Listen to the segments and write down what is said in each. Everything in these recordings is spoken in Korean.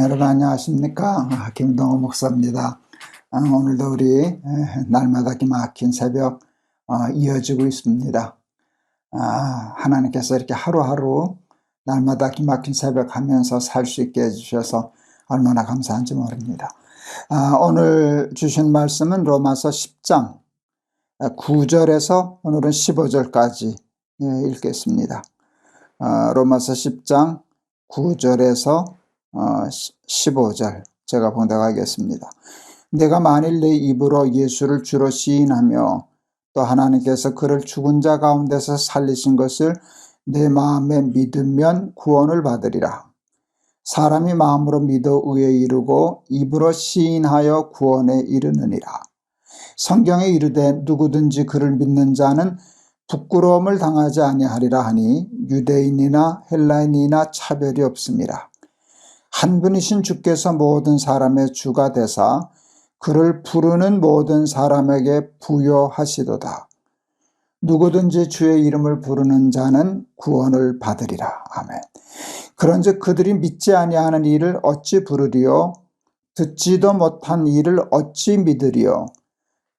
여러분 안녕하십니까? 김동호 목사입니다. 오늘도 우리 날마다 기막힌 새벽 이어지고 있습니다. 하나님께서 이렇게 하루하루 날마다 기막힌 새벽 하면서 살 수 있게 해주셔서 얼마나 감사한지 모릅니다. 오늘 주신 말씀은 로마서 10장 9절에서 오늘은 15절까지 읽겠습니다. 로마서 10장 9절에서 15절 제가 봉독하겠습니다. 내가 만일 내 입으로 예수를 주로 시인하며 또 하나님께서 그를 죽은 자 가운데서 살리신 것을 내 마음에 믿으면 구원을 받으리라. 사람이 마음으로 믿어 의에 이르고 입으로 시인하여 구원에 이르느니라. 성경에 이르되 누구든지 그를 믿는 자는 부끄러움을 당하지 아니하리라 하니 유대인이나 헬라인이나 차별이 없음이라. 한 분이신 주께서 모든 사람의 주가 되사 그를 부르는 모든 사람에게 부여하시도다. 누구든지 주의 이름을 부르는 자는 구원을 받으리라. 아멘. 그런즉 그들이 믿지 아니하는 이를 어찌 부르리요? 듣지도 못한 이를 어찌 믿으리요?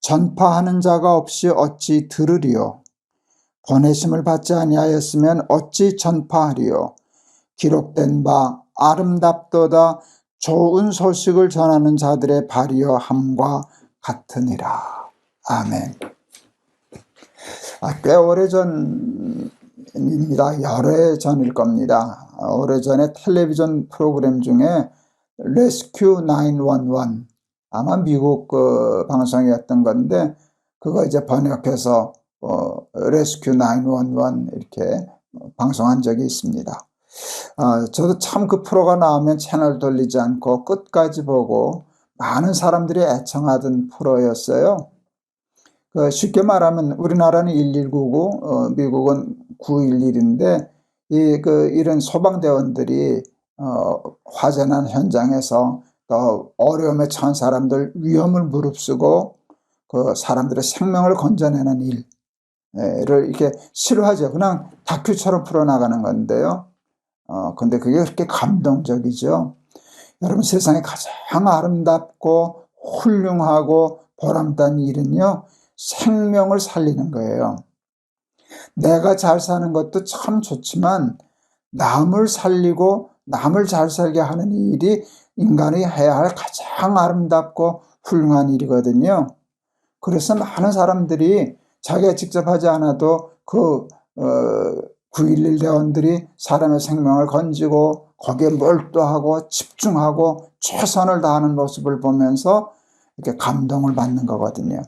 전파하는 자가 없이 어찌 들으리요? 보내심을 받지 아니하였으면 어찌 전파하리요? 기록된 바 아름답도다 좋은 소식을 전하는 자들의 발이여 함과 같으니라. 아멘. 꽤 오래전입니다. 여러 해 전일 겁니다. 오래전에 텔레비전 프로그램 중에 레스큐 911 아마 미국 방송이었던 건데 그거 이제 번역해서 레스큐 911 이렇게 방송한 적이 있습니다. 저도 참 그 프로가 나오면 채널 돌리지 않고 끝까지 보고 많은 사람들이 애청하던 프로였어요. 쉽게 말하면 우리나라는 119고 미국은 911인데 이런 소방대원들이 화재난 현장에서 또 어려움에 처한 사람들 위험을 무릅쓰고 그 사람들의 생명을 건져내는 일을 이렇게 실화죠. 그냥 다큐처럼 풀어나가는 건데요. 근데 그게 그렇게 감동적이죠. 여러분, 세상에 가장 아름답고 훌륭하고 보람단 일은요, 생명을 살리는 거예요. 내가 잘 사는 것도 참 좋지만 남을 살리고 남을 잘 살게 하는 일이 인간이 해야 할 가장 아름답고 훌륭한 일이거든요. 그래서 많은 사람들이 자기가 직접 하지 않아도 911 대원들이 사람의 생명을 건지고 거기에 몰두하고 집중하고 최선을 다하는 모습을 보면서 이렇게 감동을 받는 거거든요.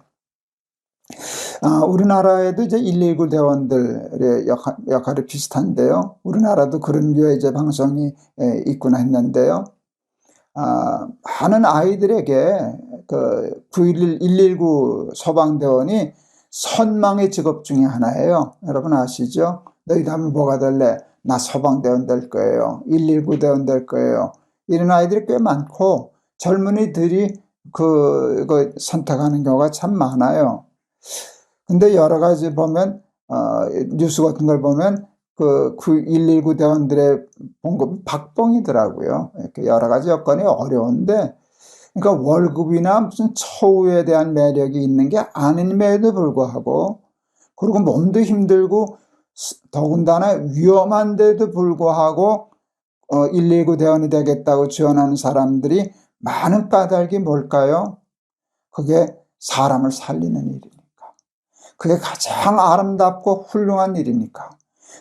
우리나라에도 이제 119 대원들의 역할이 비슷한데요. 우리나라도 그런 류의 이제 방송이 있구나 했는데요. 많은 아이들에게 911, 119 소방대원이 선망의 직업 중에 하나예요. 여러분 아시죠? 너희들 하면 뭐가 될래? 나 소방대원 될 거예요. 119 대원 될 거예요. 이런 아이들이 꽤 많고 젊은이들이 그거 선택하는 경우가 참 많아요. 근데 여러 가지 보면 뉴스 같은 걸 보면 119 대원들의 봉급이 박봉이더라고요. 이렇게 여러 가지 여건이 어려운데, 그러니까 월급이나 무슨 처우에 대한 매력이 있는 게 아님에도 불구하고, 그리고 몸도 힘들고 더군다나 위험한데도 불구하고 119 대원이 되겠다고 지원하는 사람들이 많은 까닭이 뭘까요? 그게 사람을 살리는 일이니까. 그게 가장 아름답고 훌륭한 일이니까.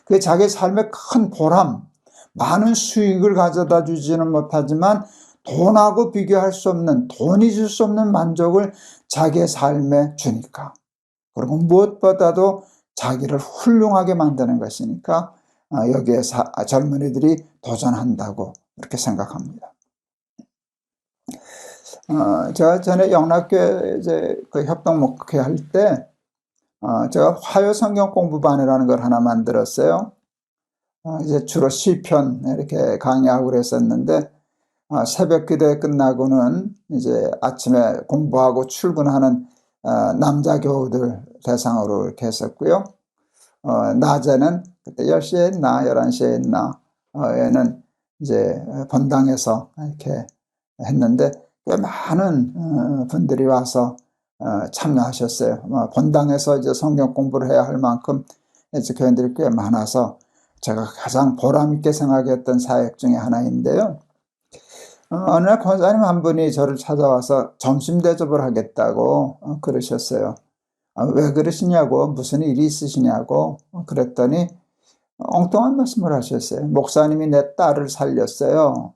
그게 자기 삶의 큰 보람, 많은 수익을 가져다 주지는 못하지만 돈하고 비교할 수 없는, 돈이 줄 수 없는 만족을 자기의 삶에 주니까. 그리고 무엇보다도 자기를 훌륭하게 만드는 것이니까 여기에 젊은이들이 도전한다고 그렇게 생각합니다. 제가 전에 영락교회 이제 협동 목회 할 때 제가 화요 성경 공부반이라는 걸 하나 만들었어요. 이제 주로 시편 이렇게 강의하고 그랬었는데 새벽 기도회 끝나고는 이제 아침에 공부하고 출근하는 남자 교우들 대상으로 이렇게 했었고요. 낮에는 그때 10시에 했나 11시에 했나 에는 이제 본당에서 이렇게 했는데 꽤 많은 분들이 와서 참여하셨어요. 본당에서 이제 성경 공부를 해야 할 만큼 이제 교인들이 꽤 많아서 제가 가장 보람 있게 생각했던 사역 중에 하나인데요. 어느 날 권사님 한 분이 저를 찾아와서 점심 대접을 하겠다고 그러셨어요. 왜 그러시냐고, 무슨 일이 있으시냐고 그랬더니 엉뚱한 말씀을 하셨어요. 목사님이 내 딸을 살렸어요.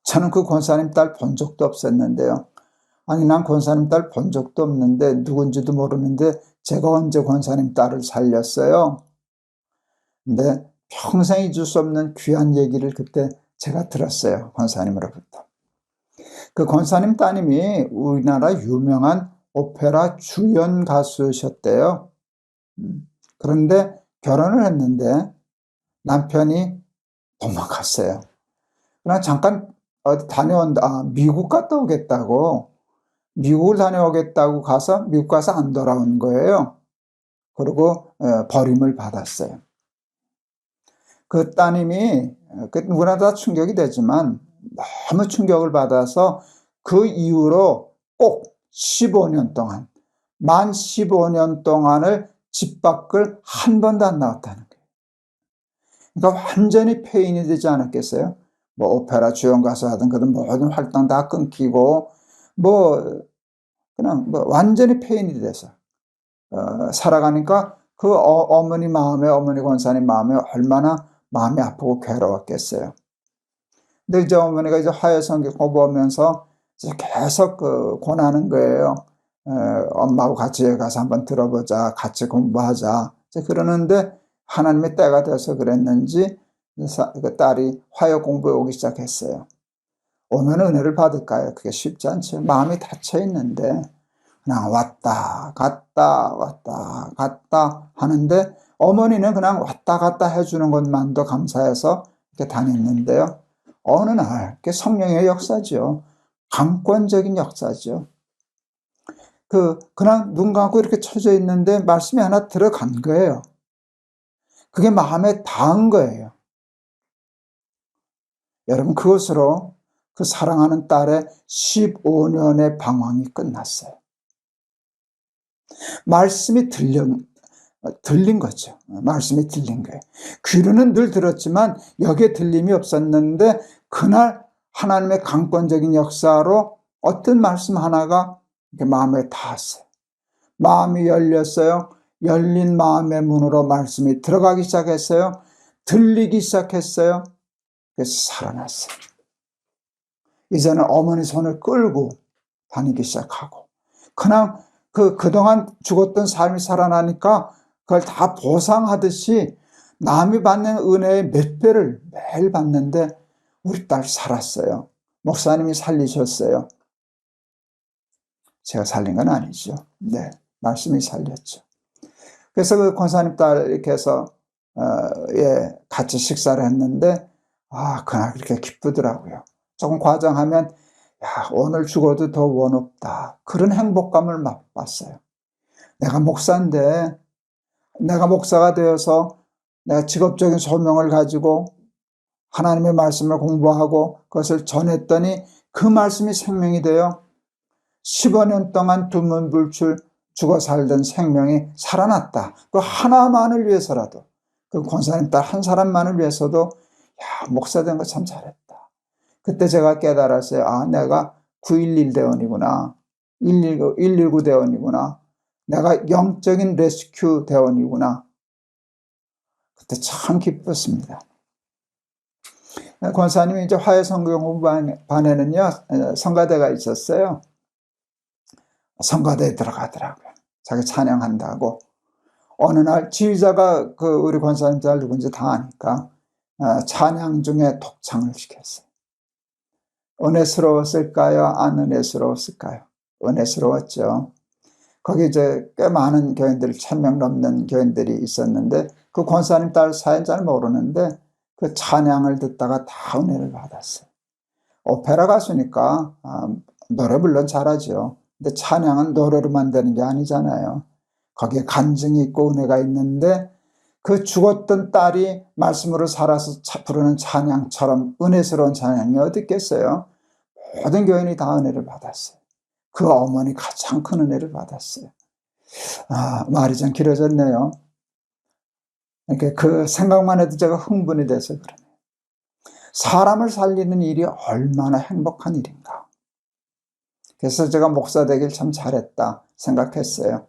저는 그 권사님 딸 본 적도 없었는데요. 아니, 난 권사님 딸 본 적도 없는데 누군지도 모르는데 제가 언제 권사님 딸을 살렸어요? 근데 평생 잊을 수 없는 귀한 얘기를 그때 제가 들었어요. 권사님으로부터. 그 권사님 따님이 우리나라 유명한 오페라 주연 가수셨대요. 그런데 결혼을 했는데 남편이 도망갔어요. 그냥 잠깐 어디 다녀온다, 미국 갔다 오겠다고, 미국을 다녀오겠다고 가서 미국 가서 안 돌아온 거예요. 그리고 버림을 받았어요. 그 따님이 누구나 다 충격이 되지만 너무 충격을 받아서 그 이후로 꼭 15년 동안, 만 15년 동안을 집 밖을 한 번도 안 나왔다는 거예요. 그러니까 완전히 폐인이 되지 않았겠어요? 뭐 오페라 주연 가수 하던 그런 모든 활동 다 끊기고 그냥 완전히 폐인이 돼서 살아가니까 그 어머니 마음에, 어머니 권사님 마음에 얼마나 마음이 아프고 괴로웠겠어요. 근데 이제 어머니가 이제 화요성경 공부하면서 계속 권하는 거예요. 엄마하고 같이 가서 한번 들어보자, 같이 공부하자. 그러는데 하나님의 때가 돼서 그랬는지 그 딸이 화요 공부에 오기 시작했어요. 오면 은혜를 받을까요? 그게 쉽지 않죠. 마음이 닫혀 있는데 그냥 왔다 갔다 왔다 갔다 하는데 어머니는 그냥 왔다 갔다 해주는 것만도 감사해서 이렇게 다녔는데요. 어느 날 성령의 역사죠. 강권적인 역사죠. 그냥 눈 감고 이렇게 쳐져 있는데 말씀이 하나 들어간 거예요. 그게 마음에 닿은 거예요. 여러분, 그것으로 그 사랑하는 딸의 15년의 방황이 끝났어요. 말씀이 들린 거죠. 말씀이 들린 거예요. 귀로는 늘 들었지만 여기에 들림이 없었는데 그날 하나님의 강권적인 역사로 어떤 말씀 하나가 이렇게 마음에 닿았어요. 마음이 열렸어요. 열린 마음의 문으로 말씀이 들어가기 시작했어요. 들리기 시작했어요. 그래서 살아났어요. 이제는 어머니 손을 끌고 다니기 시작하고 그냥 그동안 죽었던 삶이 살아나니까 그걸 다 보상하듯이 남이 받는 은혜의 몇 배를 매일 받는데 우리 딸 살았어요. 목사님이 살리셨어요. 제가 살린 건 아니죠. 네, 말씀이 살렸죠. 그래서 그 권사님 딸 이렇게 해서 같이 식사를 했는데 그날 그렇게 기쁘더라고요. 조금 과장하면 오늘 죽어도 더 원 없다. 그런 행복감을 맛봤어요. 내가 목사인데 내가 목사가 되어서 내가 직업적인 소명을 가지고 하나님의 말씀을 공부하고 그것을 전했더니 그 말씀이 생명이 되어 15년 동안 두문불출 죽어 살던 생명이 살아났다. 그 하나만을 위해서라도, 그 권사님 딸 한 사람만을 위해서도 목사 된 거 참 잘했다. 그때 제가 깨달았어요. 내가 911 대원이구나. 119 대원이구나. 내가 영적인 레스큐 대원이구나. 그때 참 기뻤습니다. 권사님이 이제 화해성경 공부반에는요, 성가대가 있었어요. 성가대에 들어가더라고요. 자기 찬양한다고. 어느 날 지휘자가 우리 권사님 잘 누군지 다 아니까 찬양 중에 독창을 시켰어요. 은혜스러웠을까요? 안 은혜스러웠을까요? 은혜스러웠죠. 거기 이제 꽤 많은 교인들, 1000명 넘는 교인들이 있었는데 그 권사님 딸 사연 잘 모르는데 그 찬양을 듣다가 다 은혜를 받았어요. 오페라 가수니까 노래 물론 잘하죠. 근데 찬양은 노래로만 되는 게 아니잖아요. 거기에 간증이 있고 은혜가 있는데 그 죽었던 딸이 말씀으로 살아서 부르는 찬양처럼 은혜스러운 찬양이 어디 있겠어요? 모든 교인이 다 은혜를 받았어요. 그 어머니 가장 큰 은혜를 받았어요. 말이 좀 길어졌네요. 그러니까 그 생각만 해도 제가 흥분이 돼서 그러네요. 사람을 살리는 일이 얼마나 행복한 일인가. 그래서 제가 목사 되길 참 잘했다 생각했어요.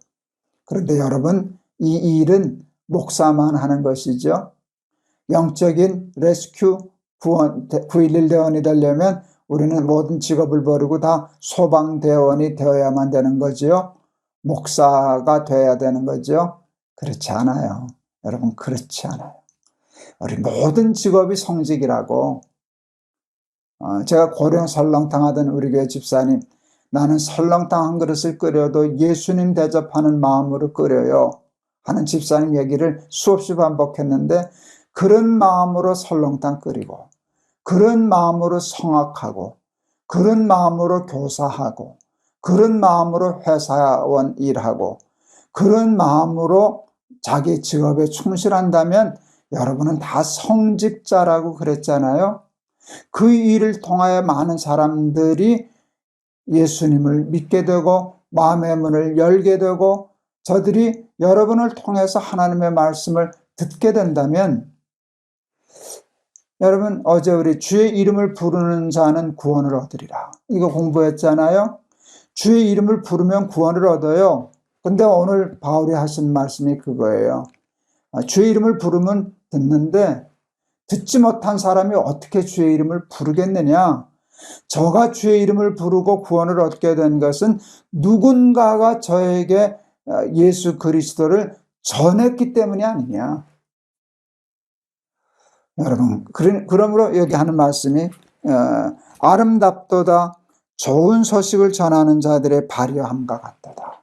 그런데 여러분, 이 일은 목사만 하는 것이죠. 영적인 레스큐, 구원, 911 대원이 되려면 우리는 모든 직업을 버리고 다 소방대원이 되어야만 되는 거지요. 목사가 돼야 되는 거죠. 그렇지 않아요. 여러분, 그렇지 않아요. 우리 모든 직업이 성직이라고. 제가 고령 설렁탕 하던 우리 교회 집사님, 나는 설렁탕 한 그릇을 끓여도 예수님 대접하는 마음으로 끓여요 하는 집사님 얘기를 수없이 반복했는데, 그런 마음으로 설렁탕 끓이고, 그런 마음으로 성악하고, 그런 마음으로 교사하고, 그런 마음으로 회사원 일하고, 그런 마음으로 자기 직업에 충실한다면 여러분은 다 성직자라고 그랬잖아요. 그 일을 통하여 많은 사람들이 예수님을 믿게 되고 마음의 문을 열게 되고 저들이 여러분을 통해서 하나님의 말씀을 듣게 된다면, 여러분, 어제 우리 주의 이름을 부르는 자는 구원을 얻으리라, 이거 공부했잖아요. 주의 이름을 부르면 구원을 얻어요. 근데 오늘 바울이 하신 말씀이 그거예요. 주의 이름을 부르면 듣는데 듣지 못한 사람이 어떻게 주의 이름을 부르겠느냐. 저가 주의 이름을 부르고 구원을 얻게 된 것은 누군가가 저에게 예수 그리스도를 전했기 때문이 아니냐. 여러분, 그러므로 여기 하는 말씀이 아름답도다 좋은 소식을 전하는 자들의 발효함과 같도다.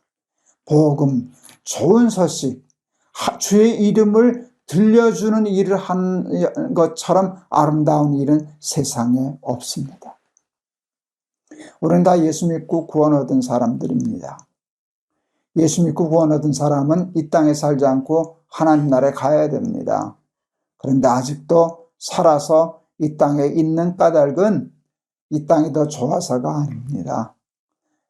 복음, 좋은 소식, 주의 이름을 들려주는 일을 한 것처럼 아름다운 일은 세상에 없습니다. 우리는 다 예수 믿고 구원 얻은 사람들입니다. 예수 믿고 구원 얻은 사람은 이 땅에 살지 않고 하나님 나라에 가야 됩니다. 그런데 아직도 살아서 이 땅에 있는 까닭은 이 땅이 더 좋아서가 아닙니다.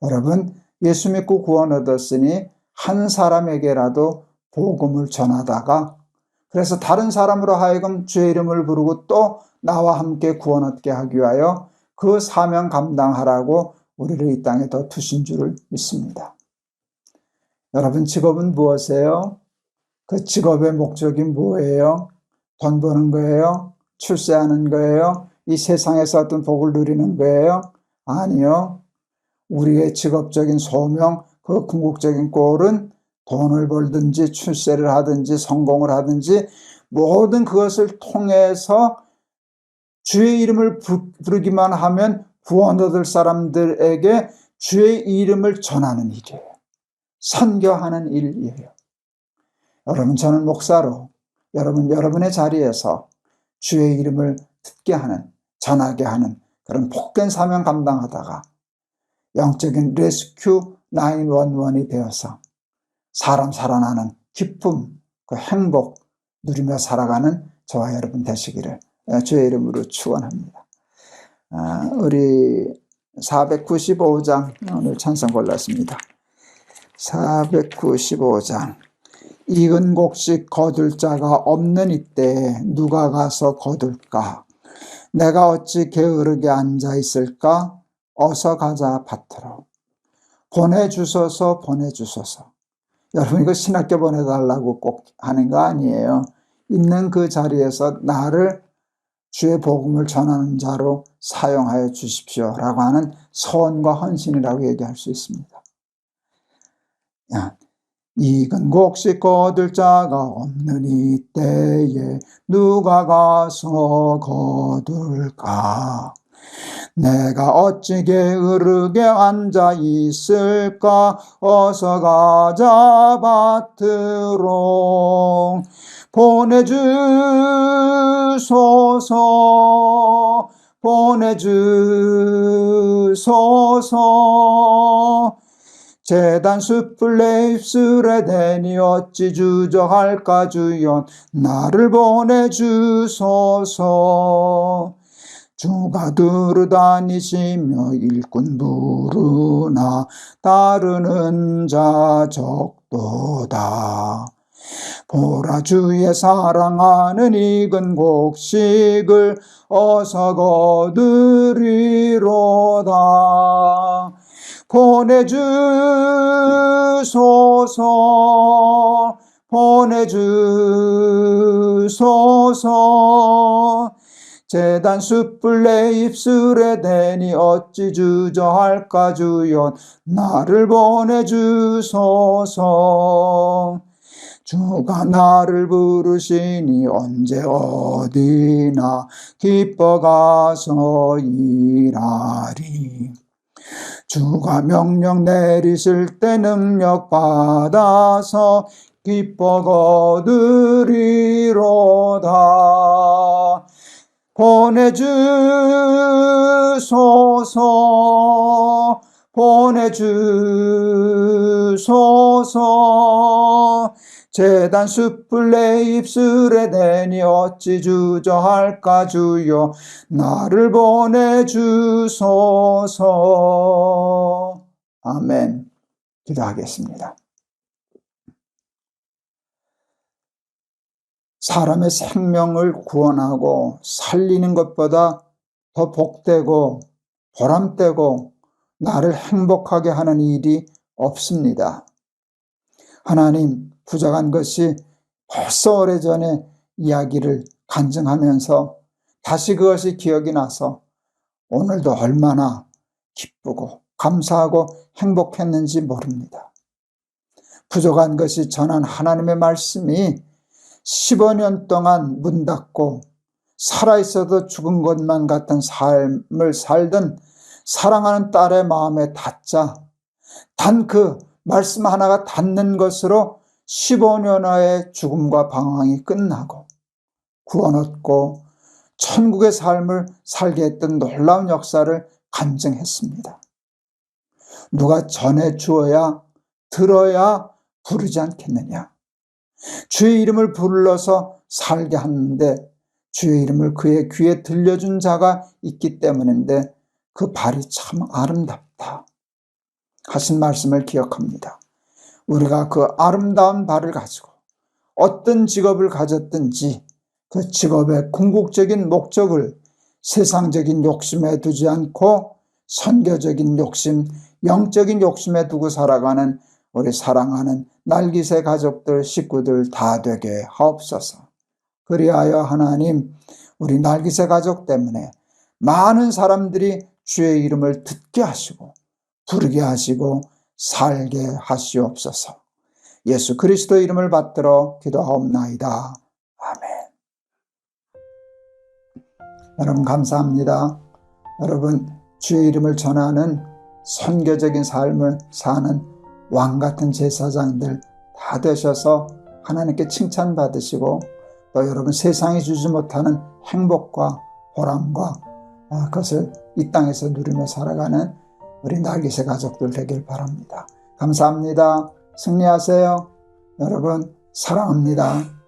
여러분, 예수 믿고 구원 얻었으니 한 사람에게라도 복음을 전하다가, 그래서 다른 사람으로 하여금 주의 이름을 부르고 또 나와 함께 구원 얻게 하기 위하여 그 사명 감당하라고 우리를 이 땅에 더 두신 줄을 믿습니다. 여러분, 직업은 무엇이에요? 그 직업의 목적이 뭐예요? 돈 버는 거예요? 출세하는 거예요? 이 세상에서 어떤 복을 누리는 거예요? 아니요. 우리의 직업적인 소명, 그 궁극적인 꼴은 돈을 벌든지 출세를 하든지 성공을 하든지 모든 그것을 통해서 주의 이름을 부르기만 하면 구원 얻을 사람들에게 주의 이름을 전하는 일이에요. 선교하는 일이에요. 여러분, 저는 목사로 여러분의 자리에서 주의 이름을 듣게 하는, 전하게 하는 그런 복된 사명 감당하다가 영적인 레스큐 911이 되어서 사람 살아나는 기쁨, 그 행복 누리며 살아가는 저와 여러분 되시기를 주의 이름으로 축원합니다. 우리 495장 오늘 찬송 골랐습니다. 495장. 익은 곡식 거둘 자가 없는 이때에 누가 가서 거둘까? 내가 어찌 게으르게 앉아 있을까? 어서 가자 밭으로. 보내주소서, 보내주소서. 여러분, 이거 신학교 보내달라고 꼭 하는 거 아니에요. 있는 그 자리에서 나를 주의 복음을 전하는 자로 사용하여 주십시오라고 하는 소원과 헌신이라고 얘기할 수 있습니다. 익은 곡식 거둘 자가 없는 이때에 누가 가서 거둘까? 내가 어찌 게으르게 앉아 있을까? 어서 가자 밭으로. 보내주소서, 보내주소서. 재단 숯불 내 입술에 대니 어찌 주저할까 주여 나를 보내주소서. 주가 두루 다니시며 일꾼 부르나 따르는 자 적도다. 보라 주의 사랑하는 익은 곡식을 어서 거두리로다. 보내주소서 보내주소서. 재단 숯불 내 입술에 대니 어찌 주저할까 주여 나를 보내주소서. 주가 나를 부르시니 언제 어디나 기뻐가서 일하리. 주가 명령 내리실 때 능력 받아서 기뻐 거두리로다. 보내주소서 보내주소서. 재단 숯불 내 입술에 대니 어찌 주저할까 주여 나를 보내주소서. 아멘. 기도하겠습니다. 사람의 생명을 구원하고 살리는 것보다 더 복되고 보람되고 나를 행복하게 하는 일이 없습니다. 하나님, 부족한 것이 벌써 오래전에 이야기를 간증하면서 다시 그것이 기억이 나서 오늘도 얼마나 기쁘고 감사하고 행복했는지 모릅니다. 부족한 것이 전한 하나님의 말씀이 15년 동안 문 닫고 살아있어도 죽은 것만 같은 삶을 살던 사랑하는 딸의 마음에 닿자 단 그 말씀 하나가 닿는 것으로 15년의 죽음과 방황이 끝나고 구원 얻고 천국의 삶을 살게 했던 놀라운 역사를 간증했습니다. 누가 전해 주어야 들어야 부르지 않겠느냐. 주의 이름을 불러서 살게 하는데 주의 이름을 그의 귀에 들려준 자가 있기 때문인데 그 발이 참 아름답다 하신 말씀을 기억합니다. 우리가 그 아름다운 발을 가지고 어떤 직업을 가졌든지 그 직업의 궁극적인 목적을 세상적인 욕심에 두지 않고 선교적인 욕심, 영적인 욕심에 두고 살아가는 우리 사랑하는 날깃의 가족들, 식구들 다 되게 하옵소서. 그리하여 하나님, 우리 날깃의 가족 때문에 많은 사람들이 주의 이름을 듣게 하시고 부르게 하시고 살게 하시옵소서. 예수 그리스도의 이름을 받들어 기도하옵나이다. 아멘. 여러분 감사합니다. 여러분 주의 이름을 전하는 선교적인 삶을 사는 왕같은 제사장들 다 되셔서 하나님께 칭찬받으시고 또 여러분 세상이 주지 못하는 행복과 보람과 그것을 이 땅에서 누리며 살아가는 우리 날깃의 가족들 되길 바랍니다. 감사합니다. 승리하세요. 여러분 사랑합니다.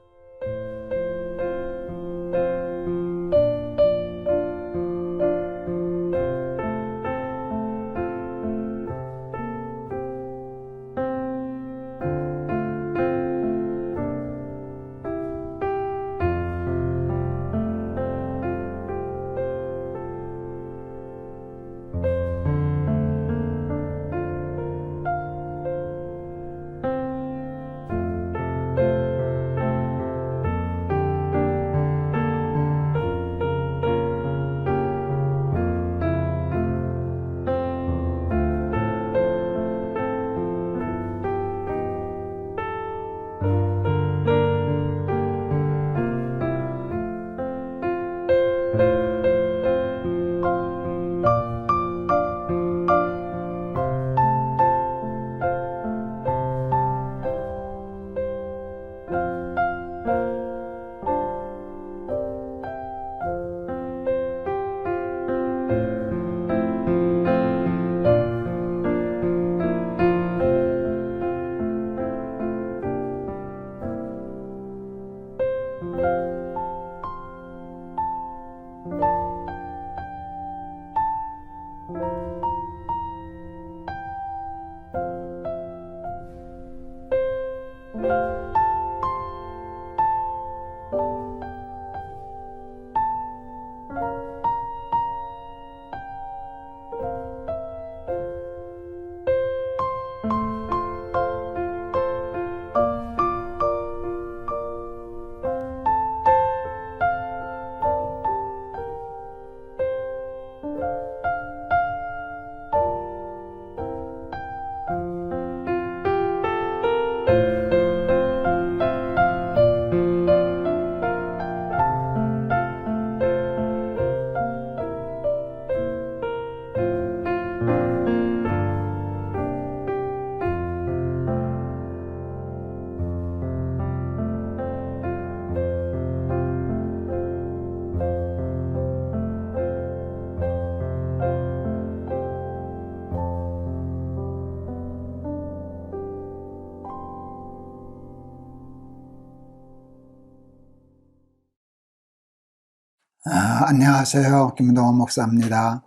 안녕하세요. 김동원 목사입니다.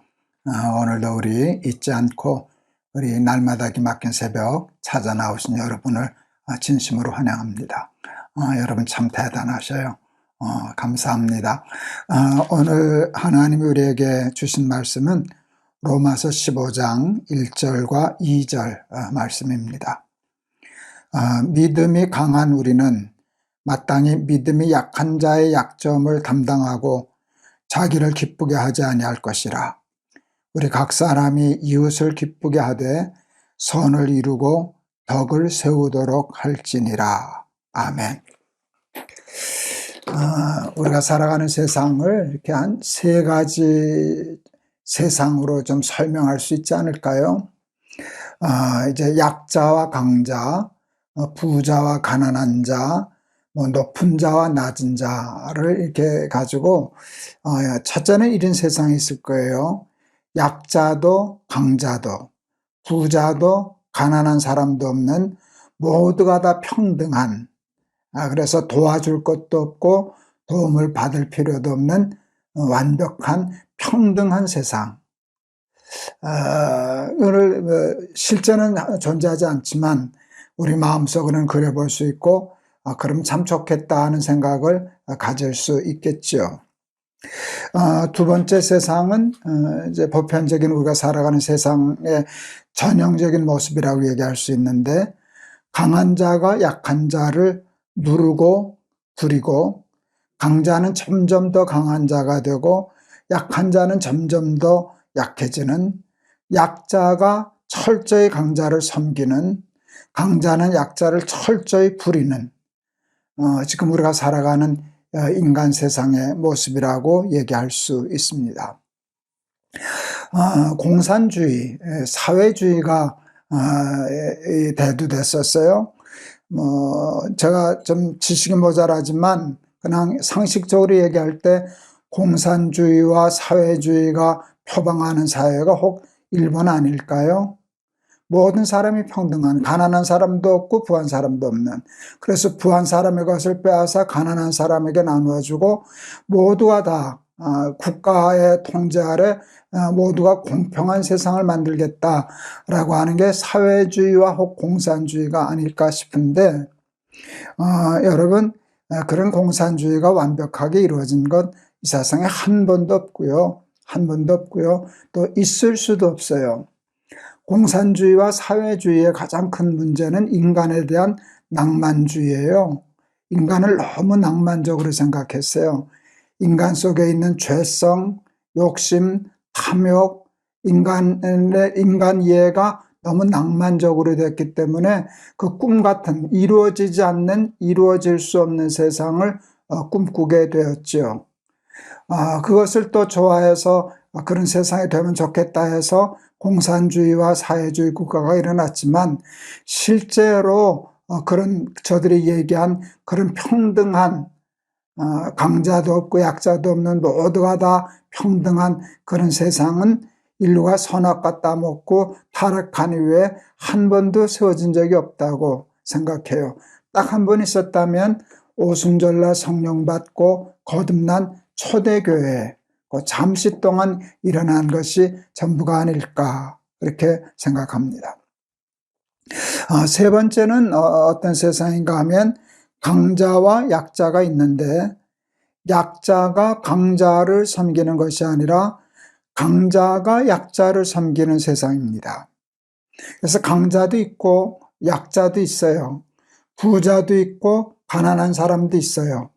오늘도 우리 잊지 않고 우리 날마다 기막힌 새벽 찾아 나오신 여러분을 진심으로 환영합니다. 여러분 참 대단하셔요. 감사합니다. 오늘 하나님이 우리에게 주신 말씀은 로마서 15장 1절과 2절 말씀입니다. 믿음이 강한 우리는 마땅히 믿음이 약한 자의 약점을 담당하고 자기를 기쁘게 하지 아니할 것이라. 우리 각 사람이 이웃을 기쁘게 하되 선을 이루고 덕을 세우도록 할지니라. 아멘. 우리가 살아가는 세상을 이렇게 한 세 가지 세상으로 좀 설명할 수 있지 않을까요? 이제 약자와 강자, 부자와 가난한 자, 높은 자와 낮은 자를 이렇게 가지고 첫째는 이런 세상이 있을 거예요. 약자도 강자도 부자도 가난한 사람도 없는 모두가 다 평등한, 그래서 도와줄 것도 없고 도움을 받을 필요도 없는 완벽한 평등한 세상. 오늘 실제는 존재하지 않지만 우리 마음속으로는 그려볼 수 있고 그럼 참 좋겠다 하는 생각을 가질 수 있겠죠. 두 번째 세상은 이제 보편적인 우리가 살아가는 세상의 전형적인 모습이라고 얘기할 수 있는데, 강한 자가 약한 자를 누르고 부리고 강자는 점점 더 강한 자가 되고 약한 자는 점점 더 약해지는, 약자가 철저히 강자를 섬기는, 강자는 약자를 철저히 부리는, 지금 우리가 살아가는 인간 세상의 모습이라고 얘기할 수 있습니다. 공산주의, 사회주의가 대두됐었어요. 제가 좀 지식이 모자라지만 그냥 상식적으로 얘기할 때 공산주의와 사회주의가 표방하는 사회가 혹 일본 아닐까요? 모든 사람이 평등한, 가난한 사람도 없고 부한 사람도 없는, 그래서 부한 사람의 것을 빼앗아 가난한 사람에게 나누어주고 모두가 다 국가의 통제 아래 모두가 공평한 세상을 만들겠다라고 하는 게 사회주의와 혹 공산주의가 아닐까 싶은데, 여러분, 그런 공산주의가 완벽하게 이루어진 건 이 세상에 한 번도 없고요. 한 번도 없고요. 또 있을 수도 없어요. 공산주의와 사회주의의 가장 큰 문제는 인간에 대한 낭만주의예요. 인간을 너무 낭만적으로 생각했어요. 인간 속에 있는 죄성, 욕심, 탐욕, 인간 이해가 너무 낭만적으로 됐기 때문에 그 꿈 같은, 이루어지지 않는, 이루어질 수 없는 세상을 꿈꾸게 되었죠. 그것을 또 좋아해서 그런 세상이 되면 좋겠다 해서 공산주의와 사회주의 국가가 일어났지만, 실제로 그런 저들이 얘기한 그런 평등한, 강자도 없고 약자도 없는 모두가 다 평등한 그런 세상은 인류가 선악과 따먹고 타락한 이후에 한 번도 세워진 적이 없다고 생각해요. 딱 한 번 있었다면 오순절날 성령 받고 거듭난 초대교회, 그 잠시 동안 일어난 것이 전부가 아닐까 그렇게 생각합니다. 세 번째는 어떤 세상인가 하면 강자와 약자가 있는데 약자가 강자를 섬기는 것이 아니라 강자가 약자를 섬기는 세상입니다. 그래서 강자도 있고 약자도 있어요. 부자도 있고 가난한 사람도 있어요.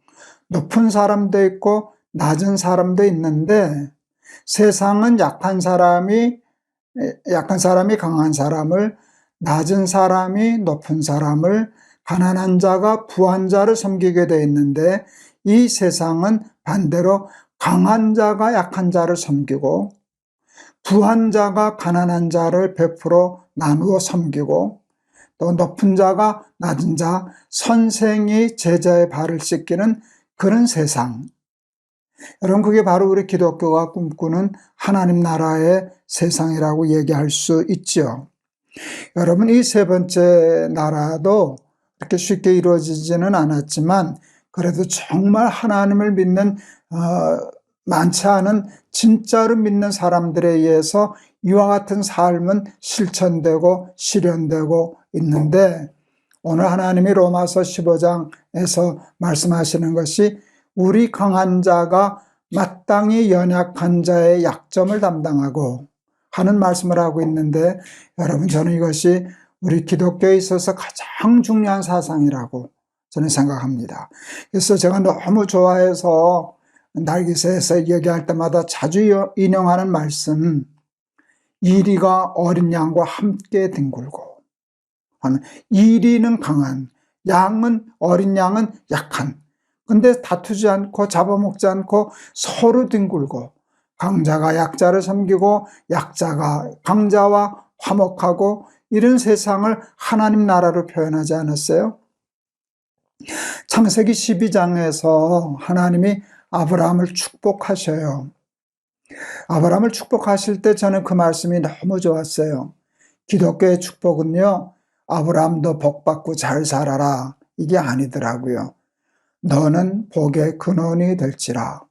높은 사람도 있고 낮은 사람도 있는데 세상은 약한 사람이 강한 사람을, 낮은 사람이 높은 사람을, 가난한 자가 부한 자를 섬기게 되어 있는데 이 세상은 반대로 강한 자가 약한 자를 섬기고 부한 자가 가난한 자를 100% 나누어 섬기고 또 높은 자가 낮은 자, 선생이 제자의 발을 씻기는 그런 세상. 여러분, 그게 바로 우리 기독교가 꿈꾸는 하나님 나라의 세상이라고 얘기할 수 있죠. 여러분, 이 세 번째 나라도 그렇게 쉽게 이루어지지는 않았지만 그래도 정말 하나님을 믿는 많지 않은 진짜로 믿는 사람들에 의해서 이와 같은 삶은 실천되고 실현되고 있는데 오늘 하나님이 로마서 15장에서 말씀하시는 것이 우리 강한 자가 마땅히 연약한 자의 약점을 담당하고 하는 말씀을 하고 있는데 여러분, 저는 이것이 우리 기독교에 있어서 가장 중요한 사상이라고 저는 생각합니다. 그래서 제가 너무 좋아해서 날개새에서 얘기할 때마다 자주 인용하는 말씀, 이리가 어린 양과 함께 뒹굴고 하는, 이리는 강한, 어린 양은 약한, 근데 다투지 않고 잡아먹지 않고 서로 뒹굴고 강자가 약자를 섬기고 약자가 강자와 화목하고 이런 세상을 하나님 나라로 표현하지 않았어요? 창세기 12장에서 하나님이 아브라함을 축복하셔요. 아브라함을 축복하실 때 저는 그 말씀이 너무 좋았어요. 기독교의 축복은요, 아브라함도 복받고 잘 살아라, 이게 아니더라고요. 너는 복의 근원이 될지라.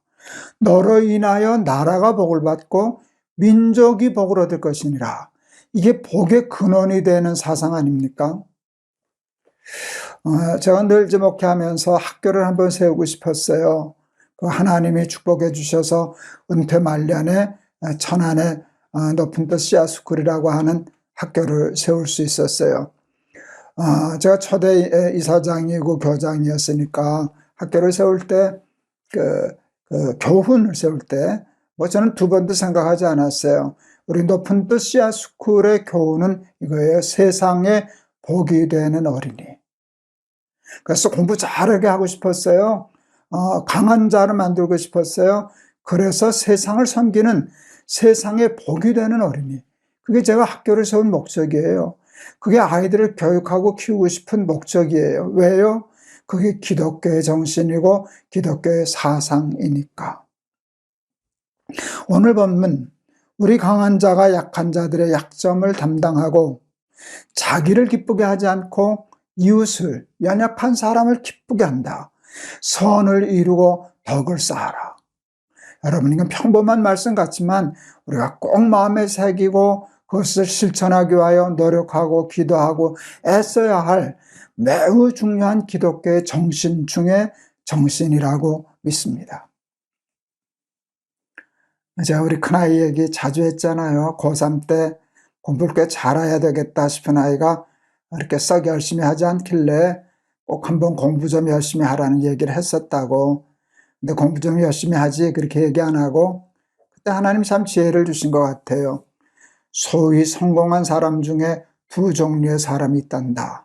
너로 인하여 나라가 복을 받고 민족이 복을 얻을 것이니라. 이게 복의 근원이 되는 사상 아닙니까? 제가 늘 목회하면서 학교를 한번 세우고 싶었어요. 그 하나님이 축복해 주셔서 은퇴 말년에 천안에 높은 뜻 씨앗스쿨이라고 하는 학교를 세울 수 있었어요. 제가 초대 이사장이고 교장이었으니까 학교를 세울 때 교훈을 세울 때 저는 두 번도 생각하지 않았어요. 우리 높은 뜻 씨앗스쿨의 교훈은 이거예요. 세상에 복이 되는 어린이. 그래서 공부 잘하게 하고 싶었어요. 강한 자를 만들고 싶었어요. 그래서 세상을 섬기는 세상에 복이 되는 어린이. 그게 제가 학교를 세운 목적이에요. 그게 아이들을 교육하고 키우고 싶은 목적이에요. 왜요? 그게 기독교의 정신이고 기독교의 사상이니까. 오늘 본문, 우리 강한 자가 약한 자들의 약점을 담당하고 자기를 기쁘게 하지 않고 이웃을, 연약한 사람을 기쁘게 한다. 선을 이루고 덕을 쌓아라. 여러분, 이건 평범한 말씀 같지만 우리가 꼭 마음에 새기고 그것을 실천하기 위하여 노력하고 기도하고 애써야 할 매우 중요한 기독교의 정신 중에 정신이라고 믿습니다. 제가 우리 큰아이 얘기 자주 했잖아요. 고3 때 공부를 꽤 잘해야 되겠다 싶은 아이가 이렇게 썩 열심히 하지 않길래 꼭 한번 공부 좀 열심히 하라는 얘기를 했었다고. 근데 공부 좀 열심히 하지 그렇게 얘기 안 하고 그때 하나님 참 지혜를 주신 것 같아요. 소위 성공한 사람 중에 두 종류의 사람이 있단다.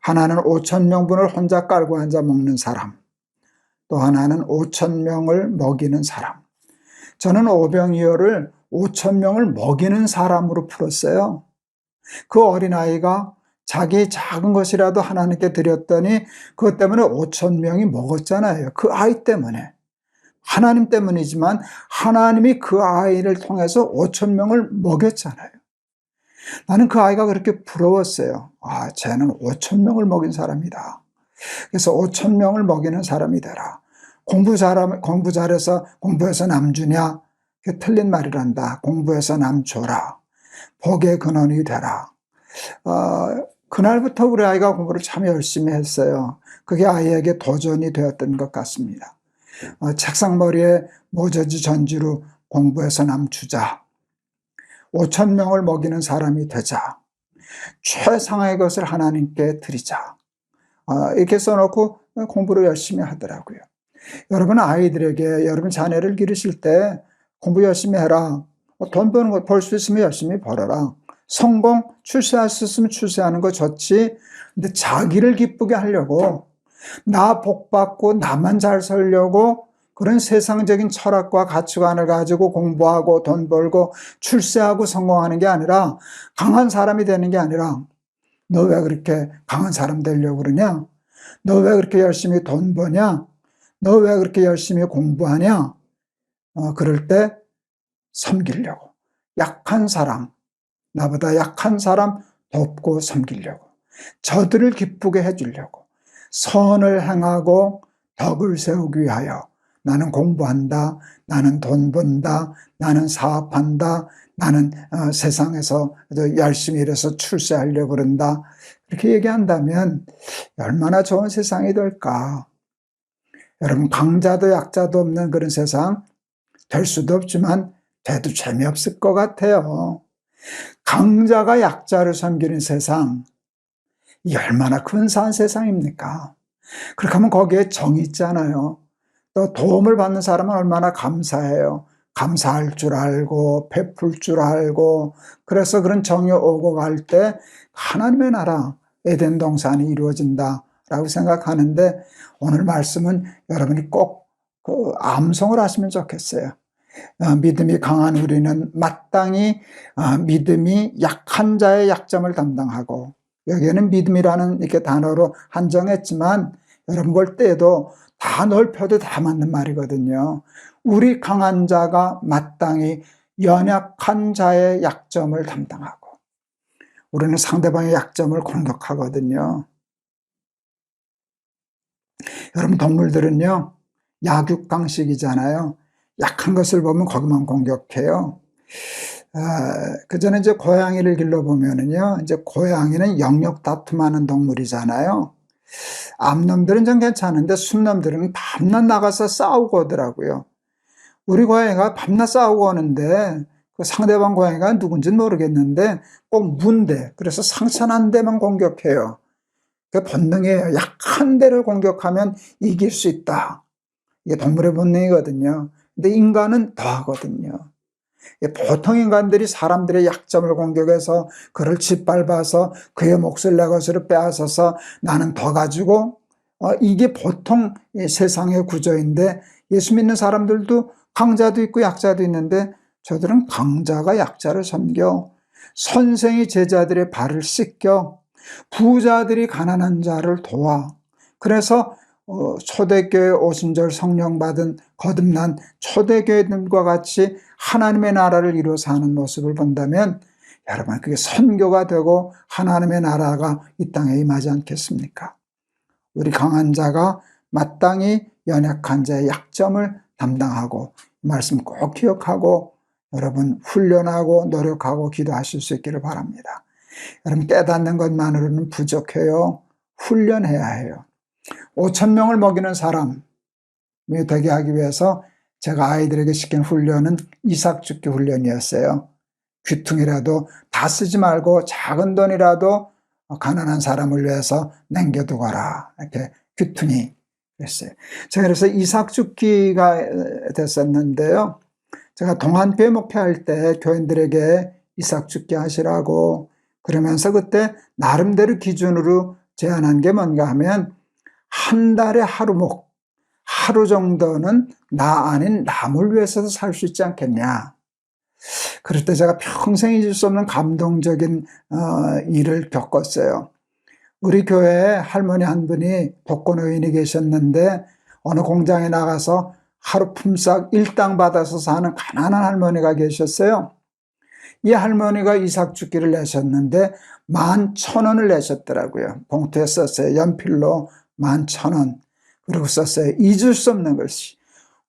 하나는 5,000명분을 혼자 깔고 앉아 먹는 사람, 또 하나는 5,000명을 먹이는 사람. 저는 오병이어를 5,000명을 먹이는 사람으로 풀었어요. 그 어린아이가 자기 작은 것이라도 하나님께 드렸더니 그것 때문에 5,000명이 먹었잖아요. 그 아이 때문에. 하나님 때문이지만 하나님이 그 아이를 통해서 5,000명을 먹였잖아요. 나는 그 아이가 그렇게 부러웠어요. 쟤는 5,000명을 먹인 사람이다. 그래서 5,000명을 먹이는 사람이 되라. 공부 잘해서 공부해서 남 주냐? 그게 틀린 말이란다. 공부해서 남 줘라. 복의 근원이 되라. 그날부터 우리 아이가 공부를 참 열심히 했어요. 그게 아이에게 도전이 되었던 것 같습니다. 책상머리에 모저지 전지로 공부해서 남 주자. 5천 명을 먹이는 사람이 되자. 최상의 것을 하나님께 드리자. 이렇게 써놓고 공부를 열심히 하더라고요. 여러분 아이들에게 여러분 자녀를 기르실 때 공부 열심히 해라. 돈 버는 거 벌 수 있으면 열심히 벌어라. 성공, 출세할 수 있으면 출세하는 거 좋지. 근데 자기를 기쁘게 하려고, 나 복받고 나만 잘 살려고 그런 세상적인 철학과 가치관을 가지고 공부하고 돈 벌고 출세하고 성공하는 게 아니라, 강한 사람이 되는 게 아니라, 너 왜 그렇게 강한 사람 되려고 그러냐? 너 왜 그렇게 열심히 돈 버냐? 너 왜 그렇게 열심히 공부하냐? 그럴 때 섬기려고. 약한 사람, 나보다 약한 사람 돕고 섬기려고. 저들을 기쁘게 해주려고. 선을 행하고 덕을 세우기 위하여 나는 공부한다, 나는 돈 번다, 나는 사업한다, 나는 세상에서 열심히 일해서 출세하려고 그런다. 이렇게 얘기한다면 얼마나 좋은 세상이 될까. 여러분 강자도 약자도 없는 그런 세상 될 수도 없지만 돼도 재미없을 것 같아요. 강자가 약자를 섬기는 세상, 이 얼마나 근사한 세상입니까? 그렇게 하면 거기에 정이 있잖아요. 또 도움을 받는 사람은 얼마나 감사해요. 감사할 줄 알고 베풀 줄 알고, 그래서 그런 정이 오고 갈 때 하나님의 나라 에덴 동산이 이루어진다라고 생각하는데, 오늘 말씀은 여러분이 꼭 암송을 하시면 좋겠어요. 믿음이 강한 우리는 마땅히 믿음이 약한 자의 약점을 담당하고, 여기에는 믿음이라는 이렇게 단어로 한정했지만 여러분 볼 때에도 다 넓혀도 다 맞는 말이거든요. 우리 강한 자가 마땅히 연약한 자의 약점을 담당하고, 우리는 상대방의 약점을 공격하거든요. 여러분 동물들은요 약육강식이잖아요. 약한 것을 보면 거기만 공격해요. 그 전에 이제 고양이를 길러보면은요, 이제 고양이는 영역 다툼하는 동물이잖아요. 암놈들은 좀 괜찮은데 순놈들은 밤낮 나가서 싸우고 오더라고요. 우리 고양이가 밤낮 싸우고 오는데 그 상대방 고양이가 누군지는 모르겠는데 꼭 문대, 그래서 상처난 데만 공격해요. 그 본능이에요. 약한 데를 공격하면 이길 수 있다. 이게 동물의 본능이거든요. 근데 인간은 더 하거든요. 보통 인간들이 사람들의 약점을 공격해서 그를 짓밟아서 그의 몫을 내 것으로 빼앗아서 나는 더 가지고, 이게 보통 세상의 구조인데, 예수 믿는 사람들도 강자도 있고 약자도 있는데 저들은 강자가 약자를 섬겨, 선생이 제자들의 발을 씻겨, 부자들이 가난한 자를 도와. 그래서 초대교회 오순절 성령 받은 거듭난 초대교회들과 같이 하나님의 나라를 이루어 사는 모습을 본다면 여러분 그게 선교가 되고 하나님의 나라가 이 땅에 임하지 않겠습니까? 우리 강한 자가 마땅히 연약한 자의 약점을 담당하고, 이 말씀 꼭 기억하고 여러분 훈련하고 노력하고 기도하실 수 있기를 바랍니다. 여러분 깨닫는 것만으로는 부족해요. 훈련해야 해요. 5천 명을 먹이는 사람이 되게 하기 위해서 제가 아이들에게 시킨 훈련은 이삭죽기 훈련이었어요. 귀퉁이라도 다 쓰지 말고 작은 돈이라도 가난한 사람을 위해서 남겨두거라. 이렇게 귀퉁이 그랬어요. 제가 그래서 이삭죽기가 됐었는데요. 제가 동안교회 목회할 때 교인들에게 이삭죽기 하시라고 그러면서 그때 나름대로 기준으로 제안한 게 뭔가 하면 한 달에 하루목, 하루 정도는 나 아닌 남을 위해서도 살 수 있지 않겠냐. 그럴 때 제가 평생 잊을 수 없는 감동적인 일을 겪었어요. 우리 교회에 할머니 한 분이 독거노인이 계셨는데 어느 공장에 나가서 하루 품삯 일당 받아서 사는 가난한 할머니가 계셨어요. 이 할머니가 이삭죽기를 내셨는데 11,000원을 내셨더라고요. 봉투에 썼어요. 연필로 11,000원. 그리고 썼어요. 잊을 수 없는 것이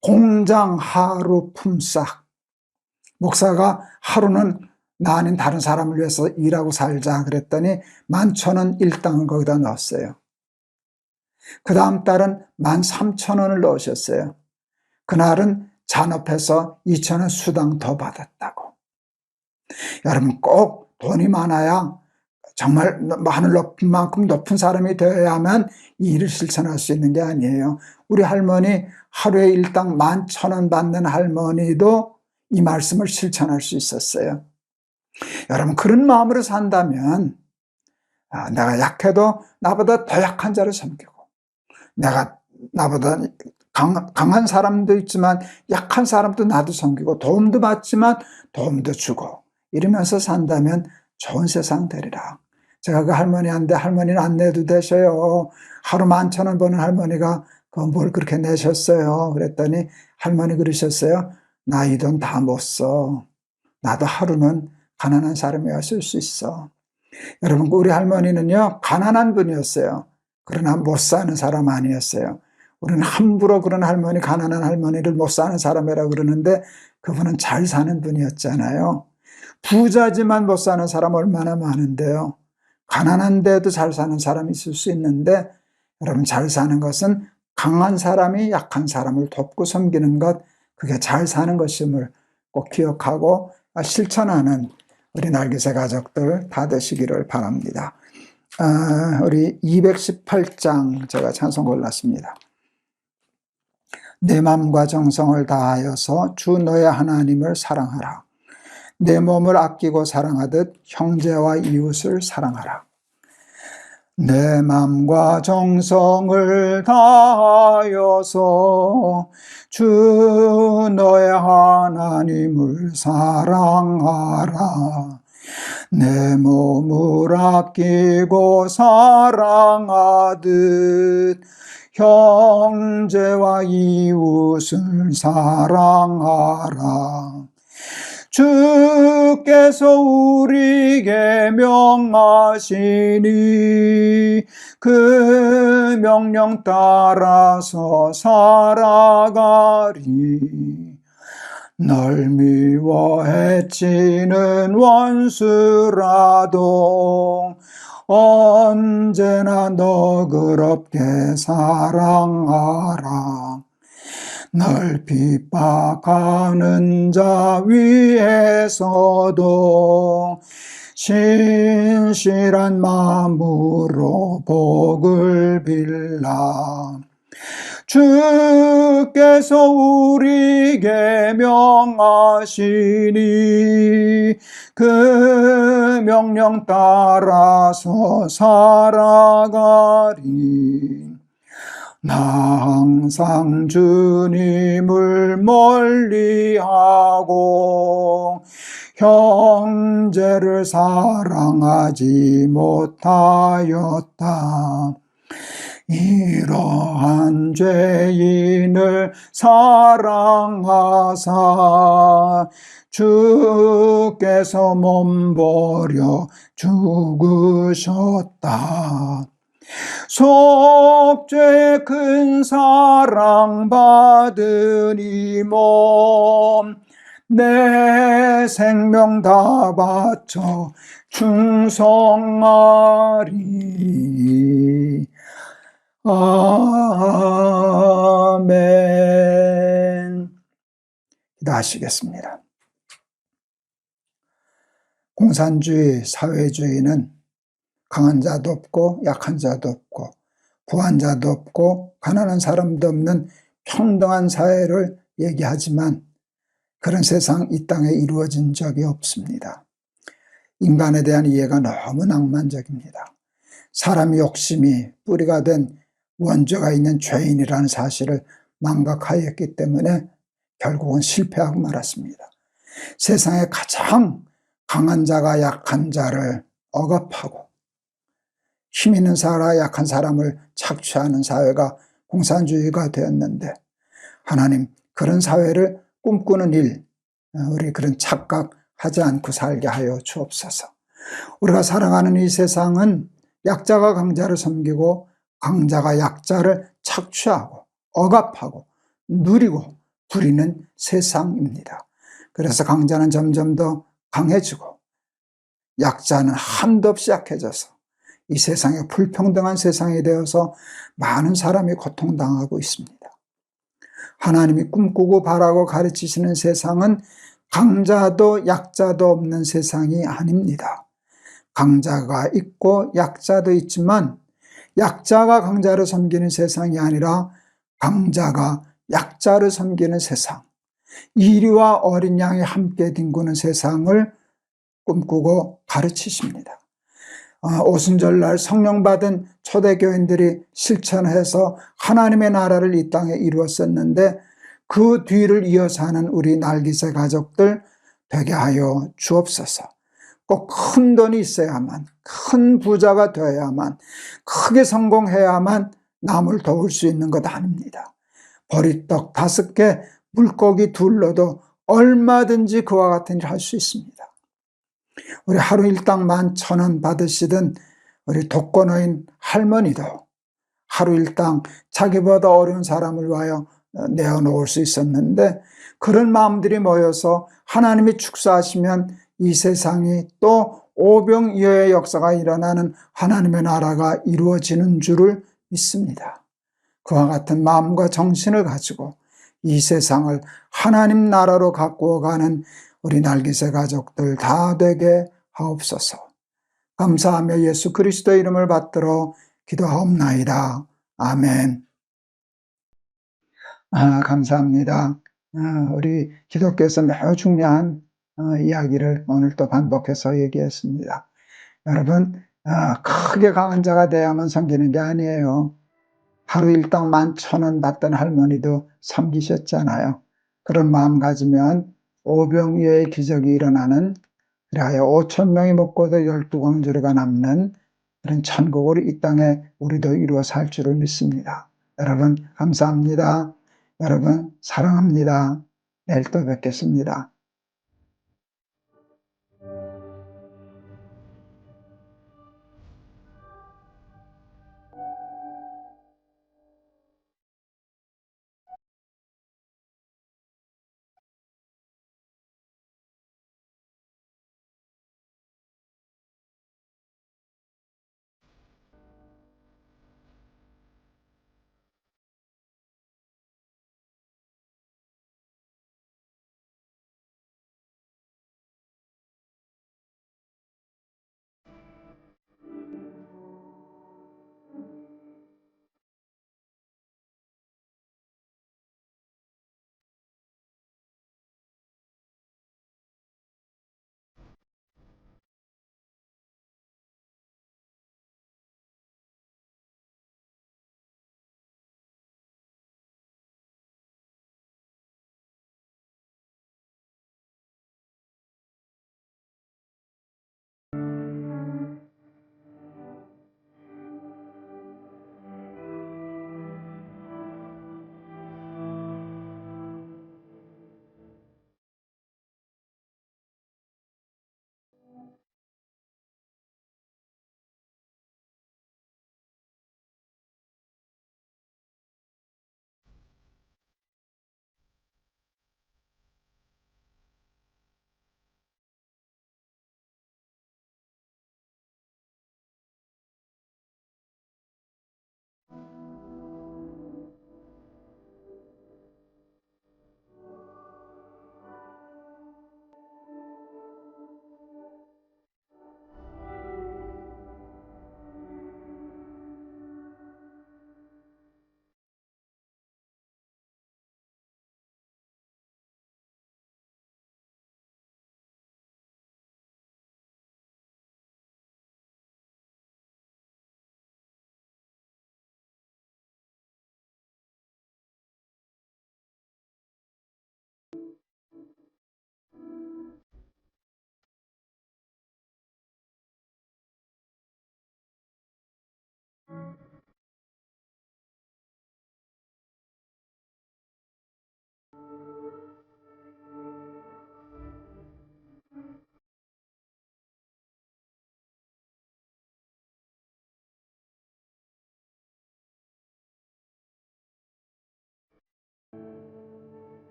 공장 하루 품삯. 목사가 하루는 나 아닌 다른 사람을 위해서 일하고 살자 그랬더니 11,000원 일당을 거기다 넣었어요. 그 다음 달은 13,000원을 넣으셨어요. 그날은 잔업해서 2,000원 수당 더 받았다고. 여러분, 꼭 돈이 많아야 정말 하늘 높은 만큼 높은 사람이 되어야만 이 일을 실천할 수 있는 게 아니에요. 우리 할머니 하루에 일당 11,000원 받는 할머니도 이 말씀을 실천할 수 있었어요. 여러분, 그런 마음으로 산다면 내가 약해도 나보다 더 약한 자를 섬기고, 내가 나보다 강한 사람도 있지만 약한 사람도 나도 섬기고, 도움도 받지만 도움도 주고, 이러면서 산다면 좋은 세상 되리라. 제가 그 할머니한테, 할머니는 안 내도 되셔요. 하루 11,000원 버는 할머니가 뭘 그렇게 내셨어요? 그랬더니 할머니 그러셨어요. 나 이 돈 다 못 써. 나도 하루는 가난한 사람이었을 수 있어. 여러분, 우리 할머니는요, 가난한 분이었어요. 그러나 못 사는 사람 아니었어요. 우리는 함부로 그런 할머니, 가난한 할머니를 못 사는 사람이라고 그러는데 그분은 잘 사는 분이었잖아요. 부자지만 못 사는 사람 얼마나 많은데요. 가난한데도 잘 사는 사람이 있을 수 있는데, 여러분, 잘 사는 것은 강한 사람이 약한 사람을 돕고 섬기는 것, 그게 잘 사는 것임을 꼭 기억하고 실천하는 우리 날개새 가족들 다 되시기를 바랍니다. 우리 218장 제가 찬송 골랐습니다. 내 마음과 정성을 다하여서 주 너의 하나님을 사랑하라. 내 몸을 아끼고 사랑하듯 형제와 이웃을 사랑하라. 내 마음과 정성을 다하여서 주 너의 하나님을 사랑하라. 내 몸을 아끼고 사랑하듯 형제와 이웃을 사랑하라. 주께서 우리에게 명하시니 그 명령 따라서 살아가리. 널 미워해 찌는 원수라도 언제나 너그럽게 사랑하라. 널 핍박하는 자 위에서도 신실한 마음으로 복을 빌라. 주께서 우리에게 명하시니 그 명령 따라서 살아가리. 나 항상 주님을 멀리하고 형제를 사랑하지 못하였다. 이러한 죄인을 사랑하사 주께서 몸버려 죽으셨다. 속죄 큰 사랑 받은 이 몸 내 생명 다 바쳐 충성하리. 아멘. 기도하시겠습니다. 공산주의, 사회주의는 강한 자도 없고 약한 자도 없고 부한 자도 없고 가난한 사람도 없는 평등한 사회를 얘기하지만 그런 세상 이 땅에 이루어진 적이 없습니다. 인간에 대한 이해가 너무 낭만적입니다. 사람의 욕심이 뿌리가 된 원조가 있는 죄인이라는 사실을 망각하였기 때문에 결국은 실패하고 말았습니다. 세상에 가장 강한 자가 약한 자를 억압하고 힘 있는 사람과 약한 사람을 착취하는 사회가 공산주의가 되었는데, 하나님, 그런 사회를 꿈꾸는 일, 우리 그런 착각하지 않고 살게 하여 주옵소서. 우리가 살아가는 이 세상은 약자가 강자를 섬기고 강자가 약자를 착취하고 억압하고 누리고 부리는 세상입니다. 그래서 강자는 점점 더 강해지고 약자는 한도 없이 약해져서 이 세상에 불평등한 세상이 되어서 많은 사람이 고통당하고 있습니다. 하나님이 꿈꾸고 바라고 가르치시는 세상은 강자도 약자도 없는 세상이 아닙니다. 강자가 있고 약자도 있지만 약자가 강자를 섬기는 세상이 아니라 강자가 약자를 섬기는 세상, 이리와 어린 양이 함께 뒹구는 세상을 꿈꾸고 가르치십니다. 오순절날 성령 받은 초대교인들이 실천해서 하나님의 나라를 이 땅에 이루었었는데 그 뒤를 이어서 하는 우리 날기새 가족들 되게 하여 주옵소서. 꼭 큰 돈이 있어야만, 큰 부자가 되어야만, 크게 성공해야만 남을 도울 수 있는 것 아닙니다. 보리떡 5개, 물고기 2로도 얼마든지 그와 같은 일 할 수 있습니다. 우리 하루 일당 11,000원 받으시던 우리 독거노인 할머니도 하루 일당 자기보다 어려운 사람을 위하여 내어놓을 수 있었는데 그런 마음들이 모여서 하나님이 축사하시면 이 세상이 또 오병이어의 역사가 일어나는 하나님의 나라가 이루어지는 줄을 믿습니다. 그와 같은 마음과 정신을 가지고 이 세상을 하나님 나라로 가꾸어 가는 우리 날기새 가족들 다 되게 하옵소서. 감사하며 예수 그리스도의 이름을 받들어 기도하옵나이다. 아멘. 감사합니다. 우리 기독교에서 매우 중요한 이야기를 오늘 또 반복해서 얘기했습니다. 여러분, 크게 강한 자가 돼야만 섬기는 게 아니에요. 하루 일당 11,000원 받던 할머니도 섬기셨잖아요. 그런 마음 가지면 오병이어의 기적이 일어나는, 그리하여 5,000명이 먹고도 12광주리가 남는 그런 천국을 이 땅에 우리도 이루어 살 줄을 믿습니다. 여러분 감사합니다. 여러분 사랑합니다. 내일 또 뵙겠습니다.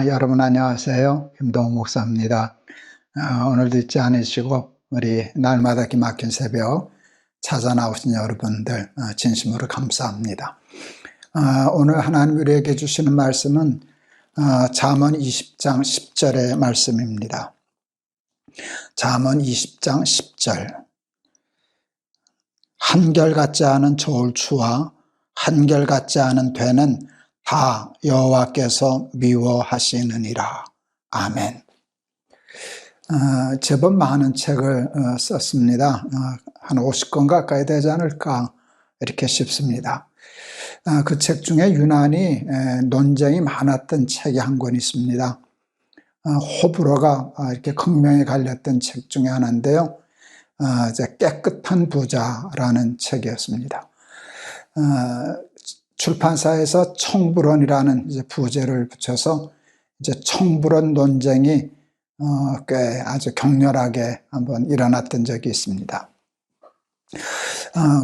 여러분 안녕하세요. 김동욱 목사입니다. 오늘도 잊지 않으시고 우리 날마다 기막힌 새벽 찾아 나오신 여러분들 진심으로 감사합니다. 오늘 하나님 우리에게 주시는 말씀은 잠언 20장 10절의 말씀입니다. 잠언 20장 10절. 한결같지 않은 저울추와 한결같지 않은 되는 다 여호와께서 미워하시느니라. 아멘. 제법 많은 책을 썼습니다. 한 50권 가까이 되지 않을까 이렇게 싶습니다. 그 책 중에 유난히 논쟁이 많았던 책이 한 권 있습니다. 호불호가 이렇게 극명히 갈렸던 책 중에 하나인데요. 깨끗한 부자라는 책이었습니다. 출판사에서 청불원이라는 부제를 붙여서 청불원 논쟁이 꽤 아주 격렬하게 한번 일어났던 적이 있습니다.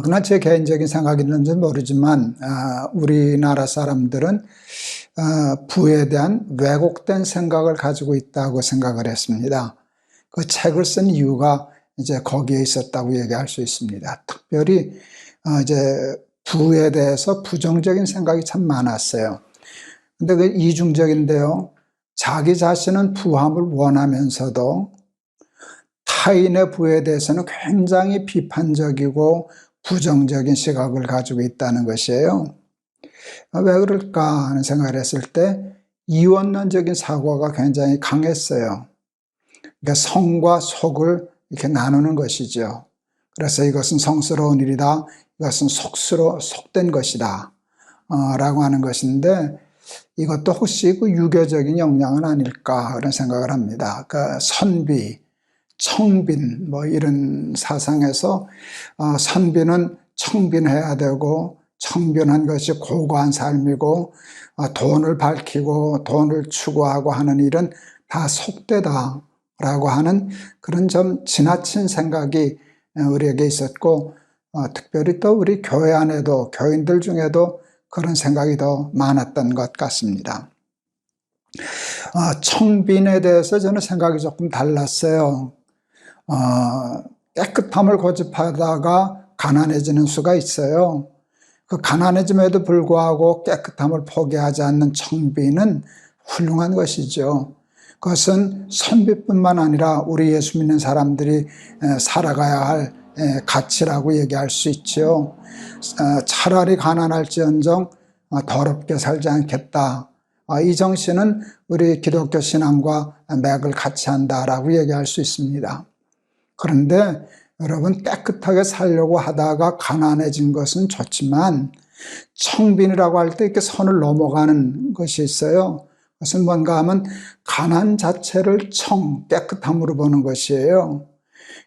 그러나 제 개인적인 생각이 있는지 모르지만 우리나라 사람들은 부에 대한 왜곡된 생각을 가지고 있다고 생각을 했습니다. 그 책을 쓴 이유가 이제 거기에 있었다고 얘기할 수 있습니다. 특별히 부에 대해서 부정적인 생각이 참 많았어요. 근데 그 이중적인데요. 자기 자신은 부함을 원하면서도 타인의 부에 대해서는 굉장히 비판적이고 부정적인 시각을 가지고 있다는 것이에요. 왜 그럴까 하는 생각을 했을 때 이원론적인 사고가 굉장히 강했어요. 그러니까 성과 속을 이렇게 나누는 것이죠. 그래서 이것은 성스러운 일이다. 이것은 속된 것이다. 라고 하는 것인데 이것도 혹시 그 유교적인 영향은 아닐까 그런 생각을 합니다. 그러니까 선비, 청빈 이런 사상에서 선비는 청빈해야 되고 청빈한 것이 고고한 삶이고 돈을 밝히고 돈을 추구하고 하는 일은 다 속되다라고 하는 그런 좀 지나친 생각이 우리에게 있었고 특별히 또 우리 교회 안에도 교인들 중에도 그런 생각이 더 많았던 것 같습니다. 청빈에 대해서 저는 생각이 조금 달랐어요. 깨끗함을 고집하다가 가난해지는 수가 있어요. 그 가난해짐에도 불구하고 깨끗함을 포기하지 않는 청빈은 훌륭한 것이죠. 그것은 선비뿐만 아니라 우리 예수 믿는 사람들이 살아가야 할 가치라고 얘기할 수 있죠. 차라리 가난할지언정 더럽게 살지 않겠다. 이 정신은 우리 기독교 신앙과 맥을 같이 한다라고 얘기할 수 있습니다. 그런데 여러분 깨끗하게 살려고 하다가 가난해진 것은 좋지만 청빈이라고 할 때 이렇게 선을 넘어가는 것이 있어요. 그것은 뭔가 하면 가난 자체를 깨끗함으로 보는 것이에요.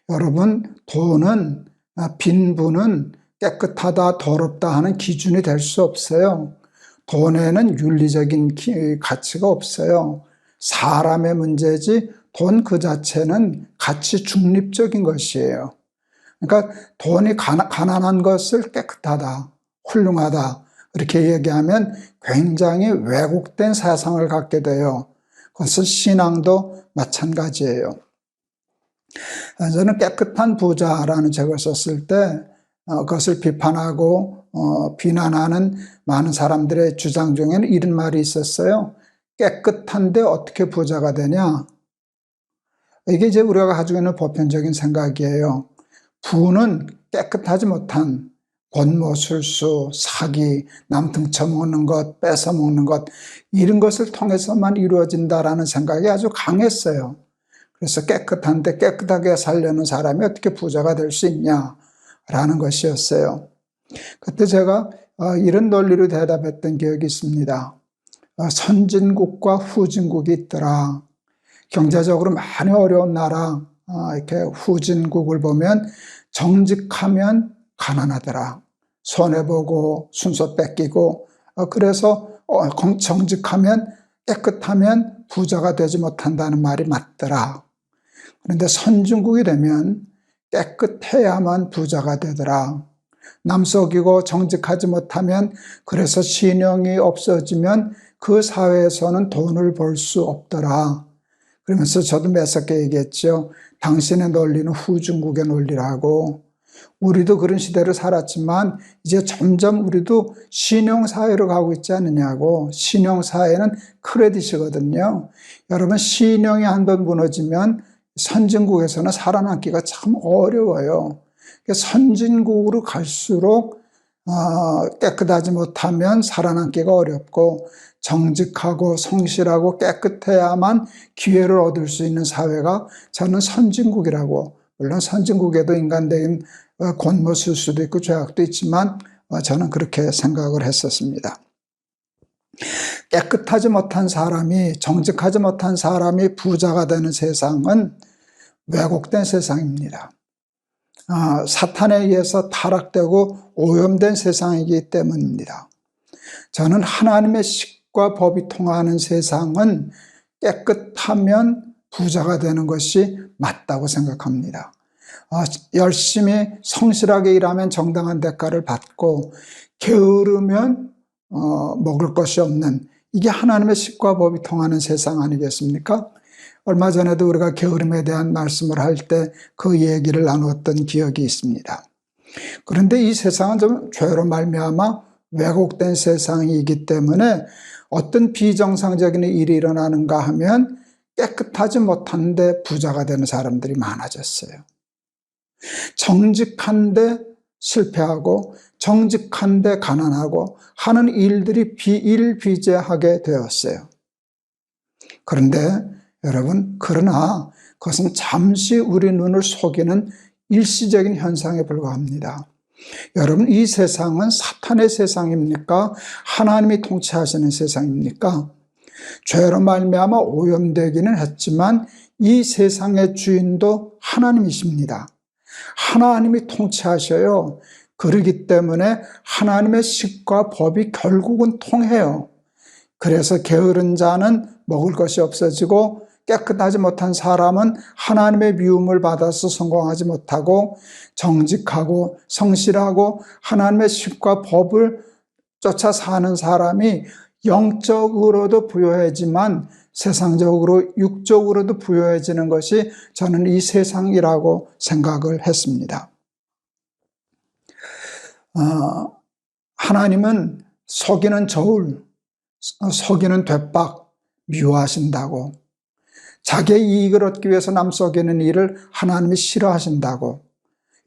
여러분 돈은 빈부는 깨끗하다 더럽다 하는 기준이 될 수 없어요. 돈에는 윤리적인 가치가 없어요. 사람의 문제지 돈 그 자체는 가치 중립적인 것이에요. 그러니까 돈이 가난한 것을 깨끗하다, 훌륭하다 이렇게 얘기하면 굉장히 왜곡된 사상을 갖게 돼요. 그것은 신앙도 마찬가지예요. 저는 깨끗한 부자라는 책을 썼을 때 그것을 비판하고 비난하는 많은 사람들의 주장 중에는 이런 말이 있었어요. 깨끗한데 어떻게 부자가 되냐? 이게 이제 우리가 가지고 있는 보편적인 생각이에요. 부는 깨끗하지 못한 권모술수, 사기, 남 등쳐먹는 것, 뺏어먹는 것 이런 것을 통해서만 이루어진다라는 생각이 아주 강했어요. 그래서 깨끗한데 깨끗하게 살려는 사람이 어떻게 부자가 될 수 있냐라는 것이었어요. 그때 제가 이런 논리로 대답했던 기억이 있습니다. 선진국과 후진국이 있더라. 경제적으로 많이 어려운 나라, 이렇게 후진국을 보면 정직하면 가난하더라. 손해보고 순서 뺏기고 그래서 정직하면 깨끗하면 부자가 되지 못한다는 말이 맞더라. 그런데 선진국이 되면 깨끗해야만 부자가 되더라. 남속이고 정직하지 못하면 그래서 신용이 없어지면 그 사회에서는 돈을 벌 수 없더라. 그러면서 저도 매섭게 얘기했죠. 당신의 논리는 후중국의 논리라고. 우리도 그런 시대를 살았지만 이제 점점 우리도 신용사회로 가고 있지 않느냐고. 신용사회는 크레딧이거든요. 여러분, 신용이 한번 무너지면 선진국에서는 살아남기가 참 어려워요. 선진국으로 갈수록 깨끗하지 못하면 살아남기가 어렵고, 정직하고 성실하고 깨끗해야만 기회를 얻을 수 있는 사회가 저는 선진국이라고. 물론 선진국에도 인간적인 권모 실수도 있고 죄악도 있지만 저는 그렇게 생각을 했었습니다. 깨끗하지 못한 사람이, 정직하지 못한 사람이 부자가 되는 세상은 왜곡된 세상입니다. 사탄에 의해서 타락되고 오염된 세상이기 때문입니다. 저는 하나님의 식과 법이 통하는 세상은 깨끗하면 부자가 되는 것이 맞다고 생각합니다. 열심히 성실하게 일하면 정당한 대가를 받고, 게으르면 먹을 것이 없는, 이게 하나님의 식과 법이 통하는 세상 아니겠습니까? 얼마 전에도 우리가 게으름에 대한 말씀을 할 때 그 얘기를 나누었던 기억이 있습니다. 그런데 이 세상은 좀 죄로 말미암아 왜곡된 세상이기 때문에 어떤 비정상적인 일이 일어나는가 하면 깨끗하지 못한데 부자가 되는 사람들이 많아졌어요. 정직한데 실패하고 정직한데 가난하고 하는 일들이 비일비재하게 되었어요. 그런데 여러분, 그러나 그것은 잠시 우리 눈을 속이는 일시적인 현상에 불과합니다. 여러분, 이 세상은 사탄의 세상입니까? 하나님이 통치하시는 세상입니까? 죄로 말미암아 오염되기는 했지만 이 세상의 주인도 하나님이십니다. 하나님이 통치하셔요. 그러기 때문에 하나님의 식과 법이 결국은 통해요. 그래서 게으른 자는 먹을 것이 없어지고, 깨끗하지 못한 사람은 하나님의 미움을 받아서 성공하지 못하고, 정직하고 성실하고 하나님의 식과 법을 쫓아 사는 사람이 영적으로도 부유해지만 세상적으로 육적으로도 부유해지는 것이 저는 이 세상이라고 생각을 했습니다. 하나님은 속이는 저울, 속이는 되박 미워하신다고, 자기의 이익을 얻기 위해서 남 속이는 일을 하나님이 싫어하신다고,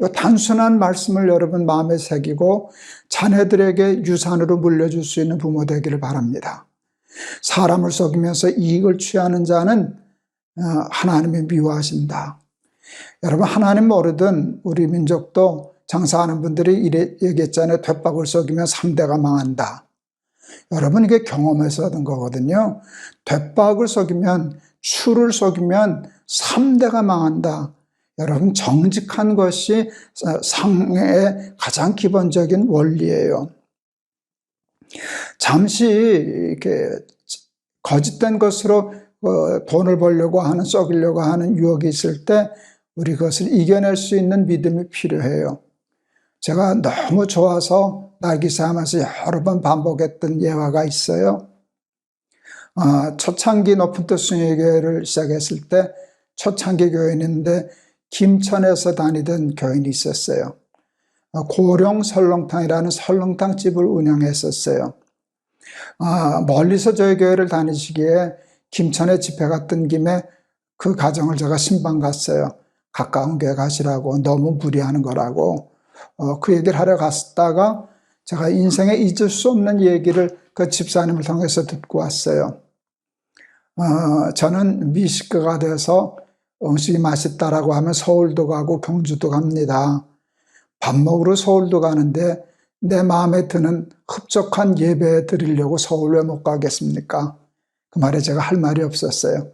이 단순한 말씀을 여러분 마음에 새기고 자녀들에게 유산으로 물려줄 수 있는 부모 되기를 바랍니다. 사람을 속이면서 이익을 취하는 자는 하나님이 미워하신다. 여러분, 하나님 모르던 우리 민족도 장사하는 분들이 이래 얘기했잖아요. 되박을 속이면 3대가 망한다. 여러분, 이게 경험에서 얻은 거거든요. 되박을 속이면, 추를 속이면 3대가 망한다. 여러분, 정직한 것이 상의 가장 기본적인 원리예요. 잠시 이렇게 거짓된 것으로 돈을 벌려고 하는, 썩이려고 하는 유혹이 있을 때 우리 그것을 이겨낼 수 있는 믿음이 필요해요. 제가 너무 좋아서 날기사하면서 여러 번 반복했던 예화가 있어요. 초창기 높은 뜻 순회교회를 시작했을 때 초창기 교인인데 김천에서 다니던 교인이 있었어요. 고령 설렁탕이라는 설렁탕 집을 운영했었어요. 멀리서 저희 교회를 다니시기에 김천에 집회 갔던 김에 그 가정을 제가 신방 갔어요. 가까운 교회 가시라고, 너무 무리하는 거라고. 그 얘기를 하러 갔다가 제가 인생에 잊을 수 없는 얘기를 그 집사님을 통해서 듣고 왔어요. 저는 미식가가 돼서 음식이 맛있다라고 하면 서울도 가고 경주도 갑니다. 밥 먹으러 서울도 가는데 내 마음에 드는 흡족한 예배 드리려고 서울 왜 못 가겠습니까? 그 말에 제가 할 말이 없었어요.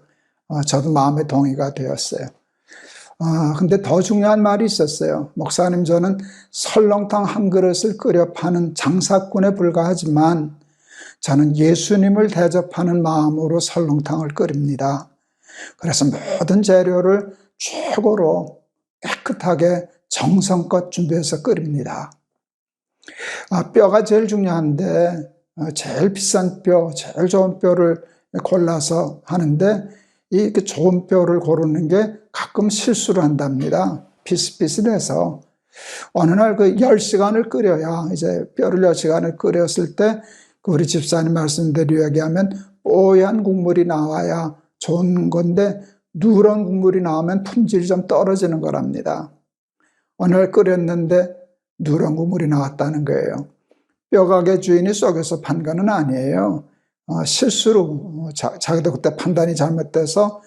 저도 마음에 동의가 되었어요. 근데 더 중요한 말이 있었어요. 목사님, 저는 설렁탕 한 그릇을 끓여 파는 장사꾼에 불과하지만 저는 예수님을 대접하는 마음으로 설렁탕을 끓입니다. 그래서 모든 재료를 최고로 깨끗하게 정성껏 준비해서 끓입니다. 뼈가 제일 중요한데 제일 비싼 뼈, 제일 좋은 뼈를 골라서 하는데 이 좋은 뼈를 고르는 게 가끔 실수를 한답니다. 비슷비슷해서 어느 날 10시간을 끓여야 이제 뼈를 10시간을 끓였을 때 우리 집사님 말씀대로 얘기하면 뽀얀 국물이 나와야 좋은 건데 누런 국물이 나오면 품질이 좀 떨어지는 거랍니다. 어느 날 끓였는데 누런 국물이 나왔다는 거예요. 뼈가게 주인이 속여서 판 거는 아니에요. 실수로 자기도 그때 판단이 잘못돼서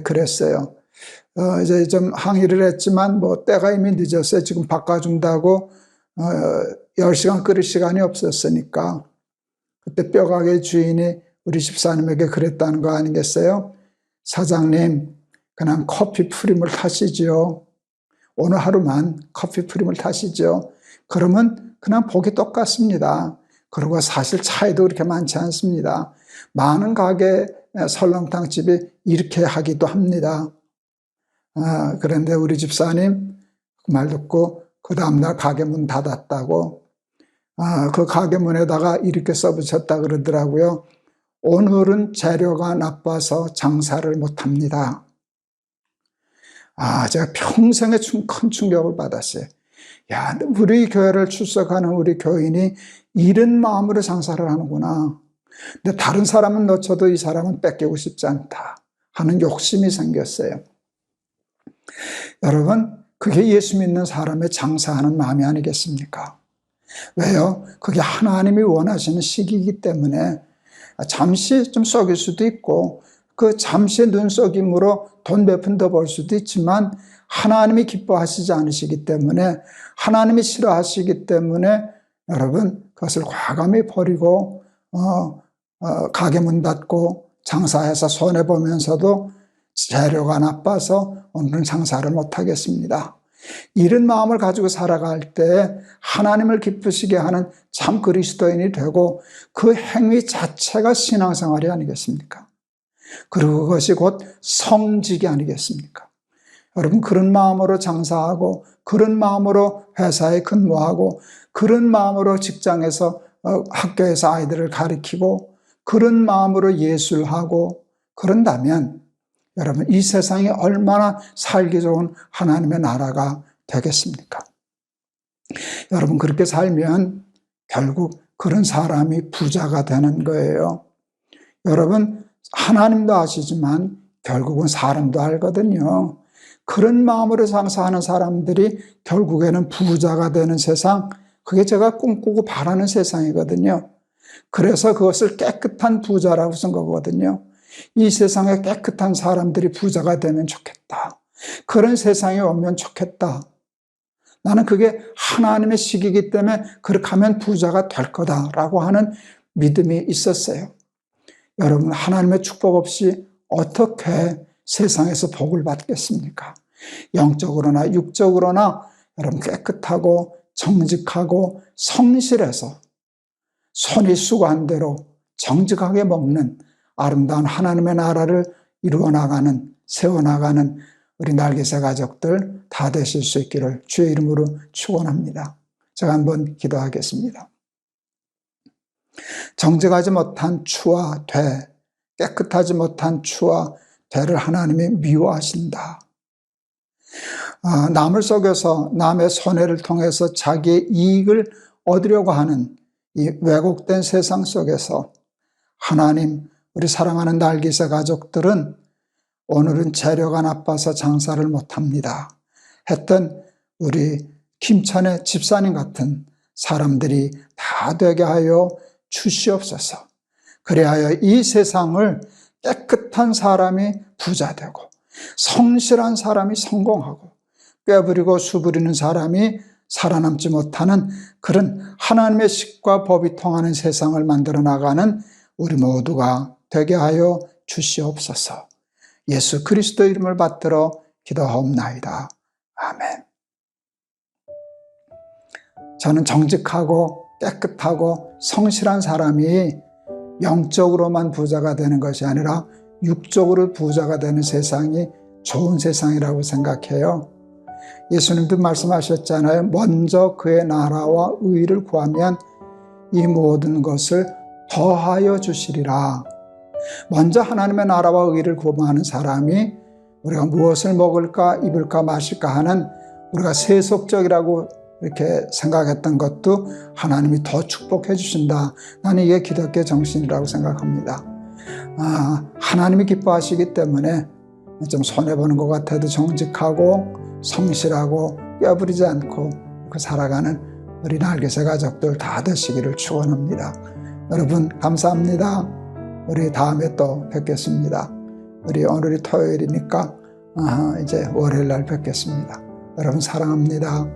그랬어요. 이제 좀 항의를 했지만 때가 이미 늦었어요. 지금 바꿔준다고 10시간 끓일 시간이 없었으니까. 그때 뼈가게 주인이 우리 집사님에게 그랬다는 거 아니겠어요? 사장님, 그냥 커피 프림을 타시죠. 오늘 하루만 커피 프림을 타시죠. 그러면 그냥 보기 똑같습니다. 그리고 사실 차이도 그렇게 많지 않습니다. 많은 가게 설렁탕집이 이렇게 하기도 합니다. 그런데 우리 집사님 그 말 듣고 그 다음날 가게 문 닫았다고, 그 가게 문에다가 이렇게 써붙였다 그러더라고요. 오늘은 재료가 나빠서 장사를 못합니다. 제가 평생에 큰 충격을 받았어요. 야, 우리 교회를 출석하는 우리 교인이 이런 마음으로 장사를 하는구나. 근데 다른 사람은 놓쳐도 이 사람은 뺏기고 싶지 않다 하는 욕심이 생겼어요. 여러분, 그게 예수 믿는 사람의 장사하는 마음이 아니겠습니까? 왜요? 그게 하나님이 원하시는 시기이기 때문에 잠시 좀 썩일 수도 있고 그 잠시의 눈속임으로 돈 몇 푼 더 벌 수도 있지만 하나님이 기뻐하시지 않으시기 때문에, 하나님이 싫어하시기 때문에 여러분 그것을 과감히 버리고 가게 문 닫고 장사해서 손해보면서도 재료가 나빠서 오늘은 장사를 못하겠습니다. 이런 마음을 가지고 살아갈 때 하나님을 기쁘시게 하는 참 그리스도인이 되고 그 행위 자체가 신앙생활이 아니겠습니까? 그리고 그것이 곧 성직이 아니겠습니까? 여러분, 그런 마음으로 장사하고 그런 마음으로 회사에 근무하고 그런 마음으로 직장에서 학교에서 아이들을 가르치고 그런 마음으로 예술하고 그런다면 여러분, 이 세상이 얼마나 살기 좋은 하나님의 나라가 되겠습니까? 여러분, 그렇게 살면 결국 그런 사람이 부자가 되는 거예요. 여러분, 하나님도 아시지만 결국은 사람도 알거든요. 그런 마음으로 장사하는 사람들이 결국에는 부자가 되는 세상, 그게 제가 꿈꾸고 바라는 세상이거든요. 그래서 그것을 깨끗한 부자라고 쓴 거거든요. 이 세상에 깨끗한 사람들이 부자가 되면 좋겠다. 그런 세상이 오면 좋겠다. 나는 그게 하나님의 시기이기 때문에 그렇게 하면 부자가 될 거다라고 하는 믿음이 있었어요. 여러분, 하나님의 축복 없이 어떻게 세상에서 복을 받겠습니까? 영적으로나 육적으로나 여러분 깨끗하고 정직하고 성실해서 손이 수고한 대로 정직하게 먹는 아름다운 하나님의 나라를 이루어 나가는, 세워나가는 우리 날개새 가족들 다 되실 수 있기를 주의 이름으로 축원합니다. 제가 한번 기도하겠습니다. 정직하지 못한 추와 되, 깨끗하지 못한 추와 되를 하나님이 미워하신다. 남을 속여서 남의 손해를 통해서 자기의 이익을 얻으려고 하는 이 왜곡된 세상 속에서 하나님, 우리 사랑하는 날개새 가족들은 오늘은 재료가 나빠서 장사를 못합니다 했던 우리 김천의 집사님 같은 사람들이 다 되게 하여 주시옵소서. 그리하여 이 세상을 깨끗한 사람이 부자 되고 성실한 사람이 성공하고 꾀부리고 수부리는 사람이 살아남지 못하는 그런 하나님의 식과 법이 통하는 세상을 만들어 나가는 우리 모두가 되게 하여 주시옵소서. 예수 그리스도 이름을 받들어 기도하옵나이다. 아멘. 저는 정직하고 깨끗하고 성실한 사람이 영적으로만 부자가 되는 것이 아니라 육적으로 부자가 되는 세상이 좋은 세상이라고 생각해요. 예수님도 말씀하셨잖아요. 먼저 그의 나라와 의를 구하면 이 모든 것을 더하여 주시리라. 먼저 하나님의 나라와 의를 구하는 사람이 우리가 무엇을 먹을까 입을까 마실까 하는 우리가 세속적이라고 이렇게 생각했던 것도 하나님이 더 축복해 주신다. 나는 이게 기독교 정신이라고 생각합니다. 하나님이 기뻐하시기 때문에 좀 손해보는 것 같아도 정직하고 성실하고 뼈부리지 않고 살아가는 우리 날개새 가족들 다 되시기를 축원합니다. 여러분 감사합니다. 우리 다음에 또 뵙겠습니다. 우리 오늘이 토요일이니까 이제 월요일 날 뵙겠습니다. 여러분 사랑합니다.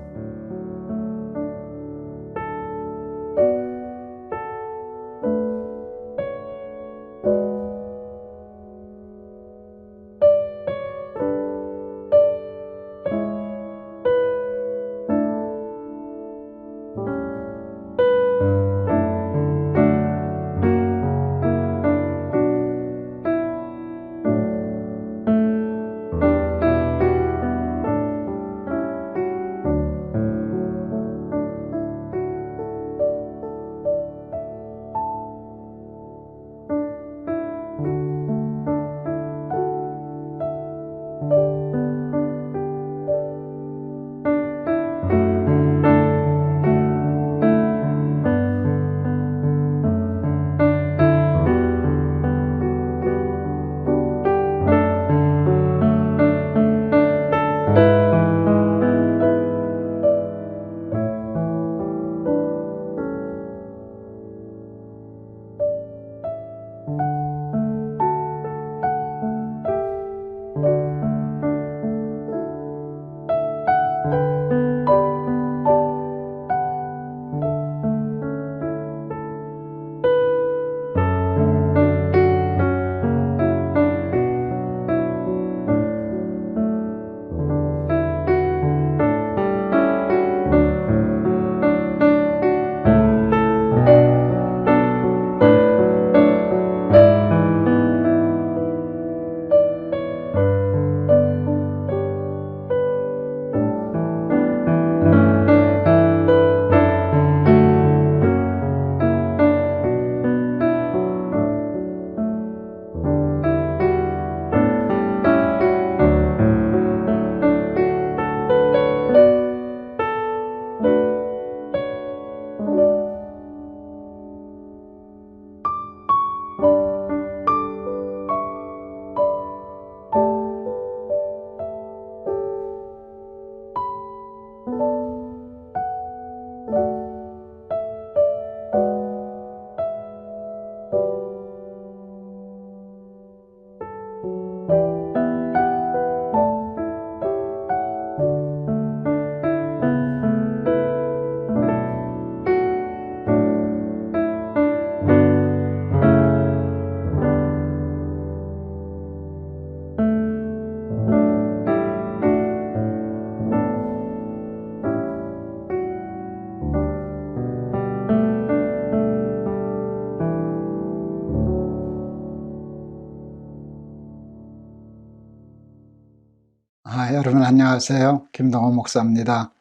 여러분 안녕하세요. 김동원 목사입니다.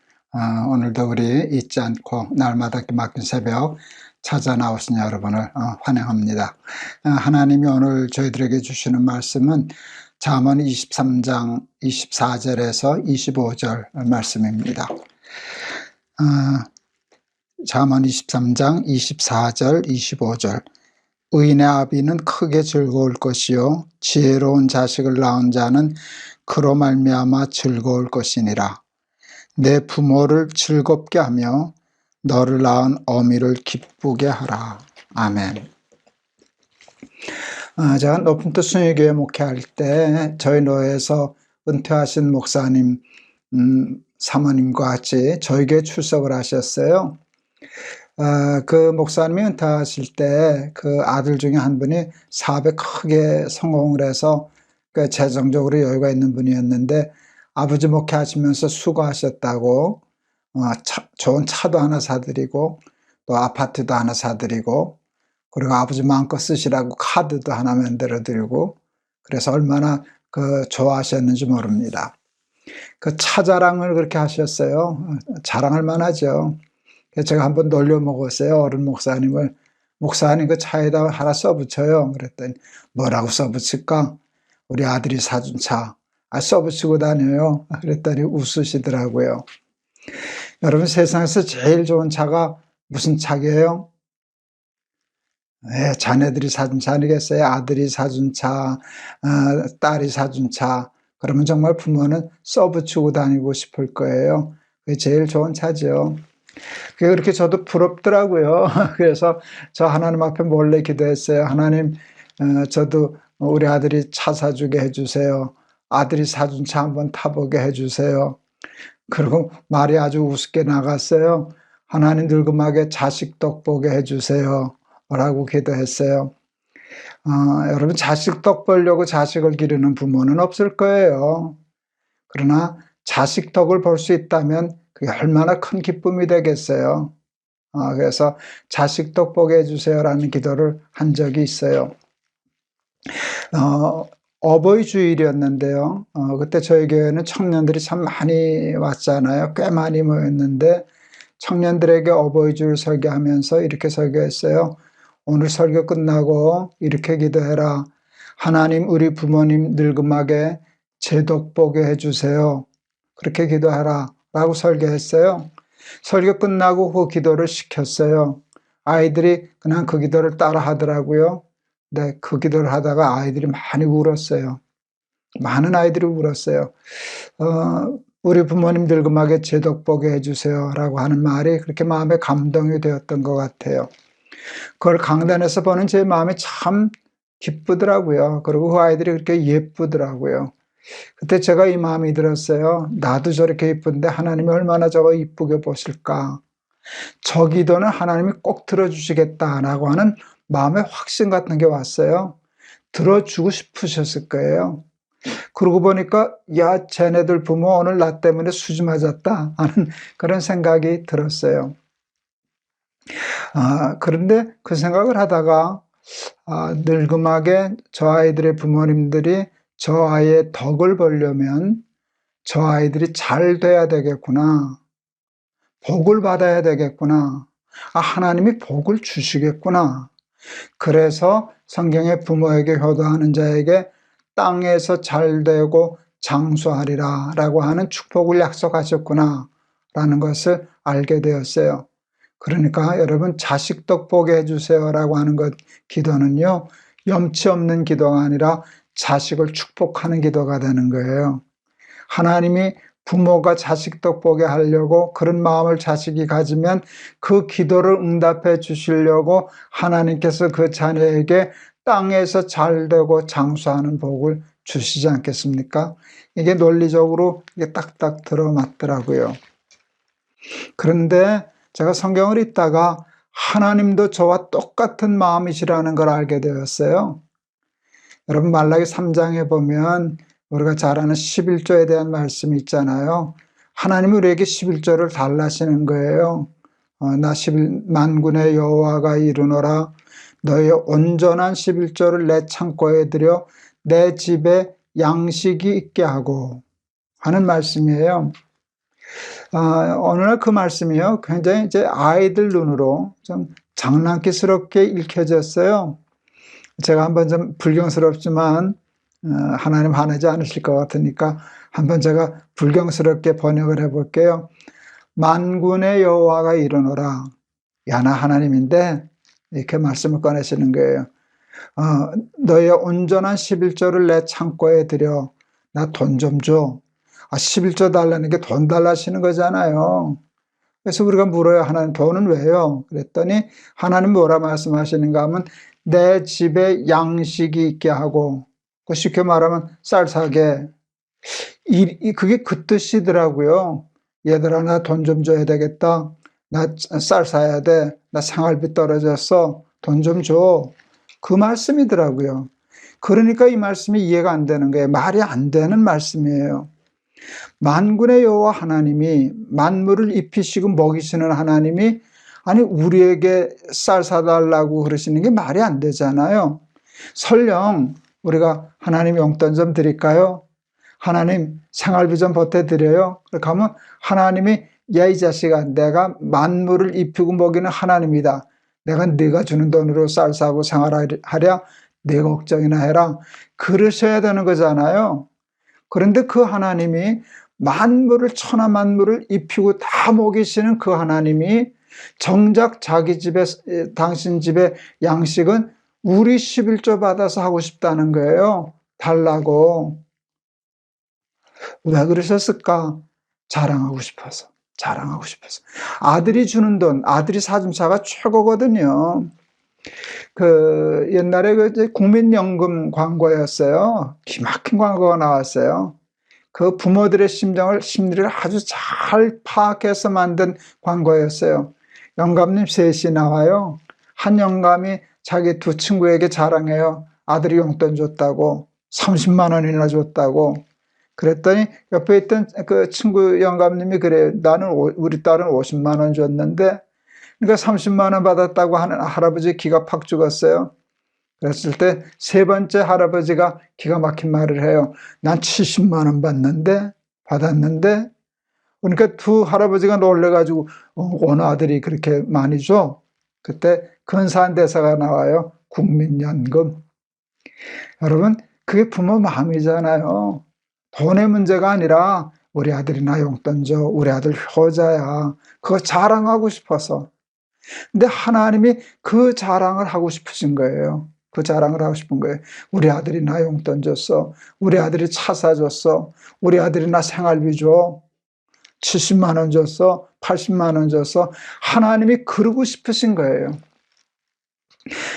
오늘도 우리 잊지 않고 날마다 기막힌 새벽 찾아 나오신 여러분을 환영합니다. 하나님이 오늘 저희들에게 주시는 말씀은 잠언 23장 24절에서 25절 말씀입니다. 잠언 23장 24절 25절 의인의 아비는 크게 즐거울 것이요 지혜로운 자식을 낳은 자는 그로 말미암아 즐거울 것이니라. 내 부모를 즐겁게 하며 너를 낳은 어미를 기쁘게 하라. 아멘. 제가 높은 뜻 순회교회 목회할 때 저희 노회에서 은퇴하신 목사님 사모님과 같이 저희 교회 출석을 하셨어요. 그 목사님이 은퇴하실 때 그 아들 중에 한 분이 사업에 크게 성공을 해서 재정적으로 여유가 있는 분이었는데 아버지 목회하시면서 수고하셨다고 좋은 차도 하나 사드리고 또 아파트도 하나 사드리고 그리고 아버지 마음껏 쓰시라고 카드도 하나 만들어드리고 그래서 얼마나 좋아하셨는지 모릅니다. 그 차 자랑을 그렇게 하셨어요. 자랑할 만하죠. 제가 한번 놀려 먹었어요. 어른 목사님을 목사님 그 차에다 하나 써붙여요. 그랬더니 뭐라고 써붙일까? 우리 아들이 사준 차. 써붙이고 다녀요. 그랬더니 웃으시더라고요. 여러분, 세상에서 제일 좋은 차가 무슨 차게요? 네, 자네들이 사준 차 아니겠어요? 아들이 사준 차, 딸이 사준 차. 그러면 정말 부모는 써붙이고 다니고 싶을 거예요. 그게 제일 좋은 차죠. 그게 그렇게 저도 부럽더라고요. 그래서 저 하나님 앞에 몰래 기도했어요. 하나님, 저도 우리 아들이 차 사주게 해주세요. 아들이 사준 차 한번 타보게 해주세요. 그리고 말이 아주 우습게 나갔어요. 하나님 늙음하게 자식 덕 보게 해주세요. 라고 기도했어요. 여러분, 자식 덕 보려고 자식을 기르는 부모는 없을 거예요. 그러나 자식 덕을 볼 수 있다면 그게 얼마나 큰 기쁨이 되겠어요. 그래서 자식 덕 보게 해주세요라는 기도를 한 적이 있어요. 어버이 주일이었는데요. 그때 저희 교회는 청년들이 참 많이 왔잖아요. 꽤 많이 모였는데 청년들에게 어버이 주일 설교하면서 이렇게 설교했어요. 오늘 설교 끝나고 이렇게 기도해라. 하나님, 우리 부모님 늙음하게 제덕 보게 해주세요. 그렇게 기도하라 라고 설교했어요. 설교 끝나고 그 기도를 시켰어요. 아이들이 그냥 그 기도를 따라 하더라고요. 네, 그 기도를 하다가 아이들이 많이 울었어요. 많은 아이들이 울었어요. 우리 부모님 늙음하게 제덕 보게 해주세요 라고 하는 말이 그렇게 마음에 감동이 되었던 것 같아요. 그걸 강단에서 보는 제 마음이 참 기쁘더라고요. 그리고 그 아이들이 그렇게 예쁘더라고요. 그때 제가 이 마음이 들었어요. 나도 저렇게 예쁜데 하나님이 얼마나 저거 이쁘게 보실까. 저 기도는 하나님이 꼭 들어주시겠다라고 하는 마음의 확신 같은 게 왔어요. 들어주고 싶으셨을 거예요. 그러고 보니까 야, 쟤네들 부모 오늘 나 때문에 수지 맞았다 하는 그런 생각이 들었어요. 그런데 그 생각을 하다가 늙음하게 저 아이들의 부모님들이 저 아이의 덕을 보려면 저 아이들이 잘 돼야 되겠구나. 복을 받아야 되겠구나. 하나님이 복을 주시겠구나. 그래서 성경에 부모에게 효도하는 자에게 땅에서 잘 되고 장수하리라 라고 하는 축복을 약속하셨구나 라는 것을 알게 되었어요. 그러니까 여러분, 자식 덕 보게 해주세요 라고 하는 것, 기도는요, 염치 없는 기도가 아니라 자식을 축복하는 기도가 되는 거예요. 하나님이 부모가 자식 덕 보게 하려고 그런 마음을 자식이 가지면 그 기도를 응답해 주시려고 하나님께서 그 자녀에게 땅에서 잘 되고 장수하는 복을 주시지 않겠습니까? 이게 논리적으로 이게 딱딱 들어맞더라고요. 그런데 제가 성경을 읽다가 하나님도 저와 똑같은 마음이시라는 걸 알게 되었어요. 여러분, 말라기 3장에 보면 우리가 잘 아는 11조에 대한 말씀이 있잖아요. 하나님이 우리에게 11조를 달라시는 거예요. 나 만군의 여호와가 이르노라. 너의 온전한 11조를 내 창고에 들여 내 집에 양식이 있게 하고 하는 말씀이에요. 어느 날 그 말씀이요, 굉장히 이제 아이들 눈으로 좀 장난기스럽게 읽혀졌어요. 제가 한번 좀 불경스럽지만 하나님 화내지 않으실 것 같으니까 한번 제가 불경스럽게 번역을 해볼게요. 만군의 여호와가 이르노라. 야, 나 하나님인데 이렇게 말씀을 꺼내시는 거예요. 너의 온전한 11조를 내 창고에 들여 나 돈 좀 줘. 11조 달라는 게 돈 달라시는 거잖아요. 그래서 우리가 물어요. 하나님, 돈은 왜요? 그랬더니 하나님 뭐라 말씀하시는가 하면 내 집에 양식이 있게 하고, 쉽게 말하면 쌀 사게. 그게 그 뜻이더라고요. 얘들아, 나 돈 좀 줘야 되겠다. 나 쌀 사야 돼. 나 생활비 떨어졌어. 돈 좀 줘. 그 말씀이더라고요. 그러니까 이 말씀이 이해가 안 되는 거예요. 말이 안 되는 말씀이에요. 만군의 여호와 하나님이, 만물을 입히시고 먹이시는 하나님이 아니 우리에게 쌀 사달라고 그러시는 게 말이 안 되잖아요. 설령 우리가 하나님 용돈 좀 드릴까요? 하나님 생활비 좀 보태드려요? 그렇게 하면 하나님이 야, 이 자식아, 내가 만물을 입히고 먹이는 하나님이다. 내가 네가 주는 돈으로 쌀 사고 생활하랴 내 걱정이나 해라. 그러셔야 되는 거잖아요. 그런데 그 하나님이 만물을 천하 만물을 입히고 다 먹이시는 그 하나님이 정작 자기 집에 당신 집에 양식은 우리 11조 받아서 하고 싶다는 거예요. 달라고. 왜 그러셨을까? 자랑하고 싶어서. 자랑하고 싶어서. 아들이 주는 돈, 아들이 사준 차가 최고거든요. 옛날에 국민연금 광고였어요. 기막힌 광고가 나왔어요. 그 부모들의 심리를 아주 잘 파악해서 만든 광고였어요. 영감님 셋이 나와요. 한 영감이 자기 두 친구에게 자랑해요. 아들이 용돈 줬다고, 30만 원이나 줬다고. 그랬더니 옆에 있던 그 친구 영감님이 그래요. 우리 딸은 50만 원 줬는데, 그러니까 30만 원 받았다고 하는 할아버지 기가 팍 죽었어요. 그랬을 때 세 번째 할아버지가 기가 막힌 말을 해요. 난 70만 원 받았는데. 그러니까 두 할아버지가 놀래가지고 어느 아들이 그렇게 많이 줘? 그때 근사한 대사가 나와요. 국민연금. 여러분, 그게 부모 마음이잖아요. 돈의 문제가 아니라 우리 아들이 나 용돈 줘. 우리 아들 효자야. 그거 자랑하고 싶어서. 근데 하나님이 그 자랑을 하고 싶으신 거예요. 그 자랑을 하고 싶은 거예요. 우리 아들이 나 용돈 줬어. 우리 아들이 차 사줬어. 우리 아들이 나 생활비 줘. 70만 원 줬어. 80만 원 줬어. 하나님이 그러고 싶으신 거예요.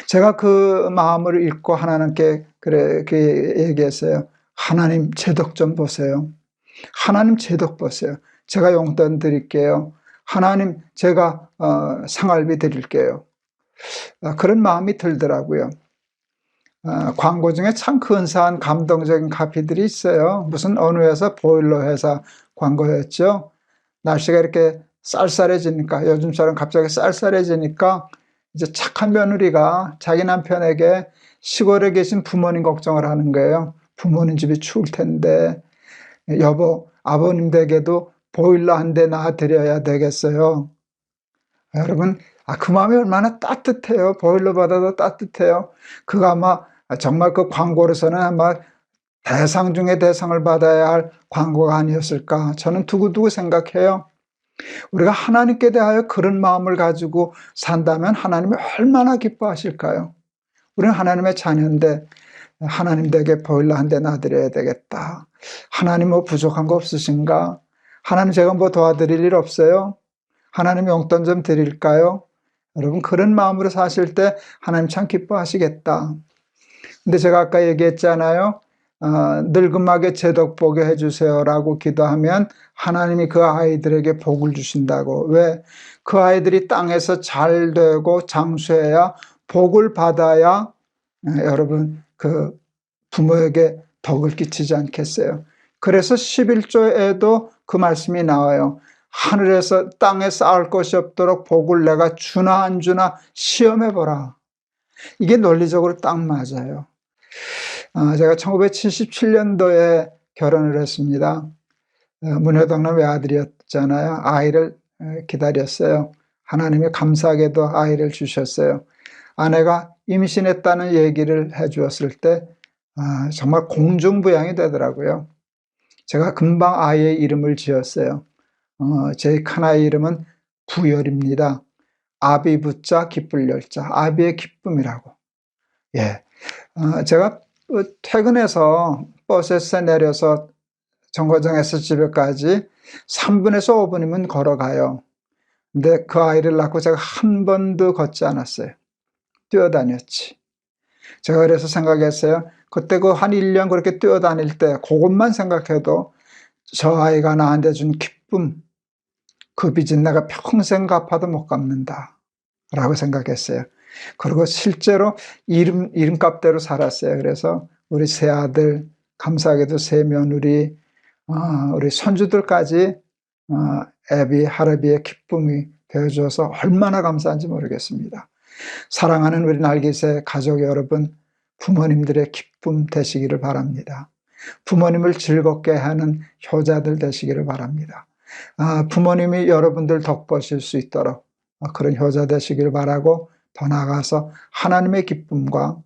제가 그 마음을 읽고 하나님께 그렇게 얘기했어요. 하나님 제 덕 좀 보세요. 하나님 제 덕 보세요. 제가 용돈 드릴게요. 하나님 제가 생활비 드릴게요. 그런 마음이 들더라고요. 광고 중에 참 근사한 감동적인 카피들이 있어요. 무슨 어느 회사 보일러 회사 광고였죠. 날씨가 이렇게 쌀쌀해지니까, 요즘처럼 갑자기 쌀쌀해지니까 이제 착한 며느리가 자기 남편에게 시골에 계신 부모님 걱정을 하는 거예요. 부모님 집이 추울 텐데 여보, 아버님 댁에도 보일러 한 대 놔드려야 되겠어요. 여러분, 그 마음이 얼마나 따뜻해요. 보일러 받아도 따뜻해요. 그거 아마 정말 그 광고로서는 아마 대상 중에 대상을 받아야 할 광고가 아니었을까. 저는 두고두고 생각해요. 우리가 하나님께 대하여 그런 마음을 가지고 산다면 하나님이 얼마나 기뻐하실까요? 우리는 하나님의 자녀인데 하나님 댁에 보일러 한 대 놔드려야 되겠다. 하나님 뭐 부족한 거 없으신가? 하나님 제가 뭐 도와드릴 일 없어요? 하나님 용돈 좀 드릴까요? 여러분 그런 마음으로 사실 때 하나님 참 기뻐하시겠다. 근데 제가 아까 얘기했잖아요. 늙음하게 제 덕 보게 해주세요라고 기도하면 하나님이 그 아이들에게 복을 주신다고. 왜? 그 아이들이 땅에서 잘 되고 장수해야 복을 받아야 여러분 그 부모에게 덕을 끼치지 않겠어요. 그래서 11조에도 그 말씀이 나와요. 하늘에서 땅에 쌓을 것이 없도록 복을 내가 주나 안 주나 시험해보라. 이게 논리적으로 딱 맞아요. 제가 1977년도에 결혼을 했습니다. 문효동남 외아들이었잖아요. 아이를 기다렸어요. 하나님이 감사하게도 아이를 주셨어요. 아내가 임신했다는 얘기를 해주었을 때 정말 공중부양이 되더라고요. 제가 금방 아이의 이름을 지었어요. 제 큰아이 이름은 부열입니다. 아비 부자 기쁠 열자. 아비의 기쁨이라고. 예. 제가 퇴근해서 버스에서 내려서 정거장에서 집에까지 3분에서 5분이면 걸어가요. 근데 그 아이를 낳고 제가 한 번도 걷지 않았어요. 뛰어다녔지. 제가 그래서 생각했어요. 그때 그 한 1년 그렇게 뛰어다닐 때 그것만 생각해도 저 아이가 나한테 준 기쁨, 그 빚은 내가 평생 갚아도 못 갚는다 라고 생각했어요. 그리고 실제로 이름값대로 살았어요. 그래서 우리 세 아들, 감사하게도 세 며느리, 우리 손주들까지 애비, 할아비의 기쁨이 되어줘서 얼마나 감사한지 모르겠습니다. 사랑하는 우리 날개새 가족 여러분, 부모님들의 기쁨 되시기를 바랍니다. 부모님을 즐겁게 하는 효자들 되시기를 바랍니다. 부모님이 여러분들 덕보실 수 있도록 그런 효자 되시기를 바라고 더 나아가서 하나님의 기쁨과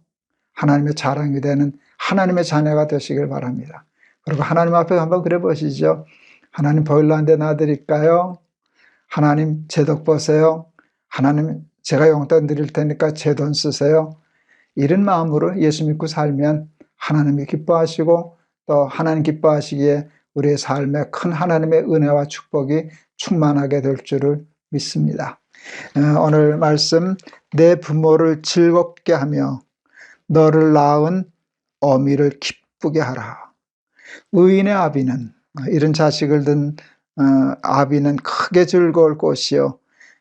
하나님의 자랑이 되는 하나님의 자녀가 되시길 바랍니다. 그리고 하나님 앞에 한번 그래 보시죠. 하나님 보일러 한 대 놔드릴까요? 하나님 제 덕 보세요. 하나님 제가 용돈 드릴 테니까 제 돈 쓰세요. 이런 마음으로 예수 믿고 살면 하나님이 기뻐하시고 또 하나님 기뻐하시기에 우리의 삶에 큰 하나님의 은혜와 축복이 충만하게 될 줄을 믿습니다. 오늘 말씀, 내 부모를 즐겁게 하며 너를 낳은 어미를 기쁘게 하라. 의인의 아비는, 이런 자식을 둔 아비는 크게 즐거울 것이요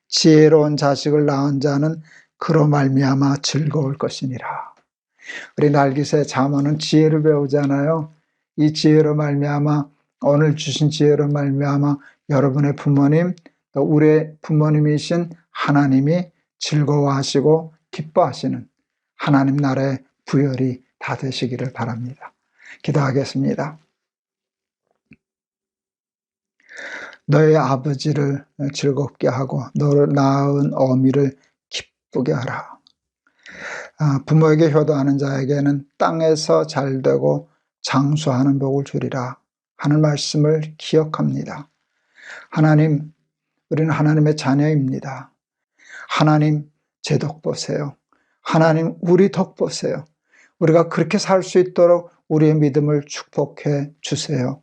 지혜로운 자식을 낳은 자는 그로 말미암아 즐거울 것이니라. 우리 날기새 잠언은 지혜를 배우잖아요. 이 지혜로 말미암아, 오늘 주신 지혜로 말미암아 여러분의 부모님, 또 우리의 부모님이신 하나님이 즐거워하시고 기뻐하시는 하나님 나라의 부열이 다 되시기를 바랍니다. 기도하겠습니다. 너의 아버지를 즐겁게 하고 너를 낳은 어미를 기쁘게 하라. 부모에게 효도하는 자에게는 땅에서 잘되고 장수하는 복을 주리라 하는 말씀을 기억합니다. 하나님, 우리는 하나님의 자녀입니다. 하나님, 제 덕 보세요. 하나님, 우리 덕 보세요. 우리가 그렇게 살 수 있도록 우리의 믿음을 축복해 주세요.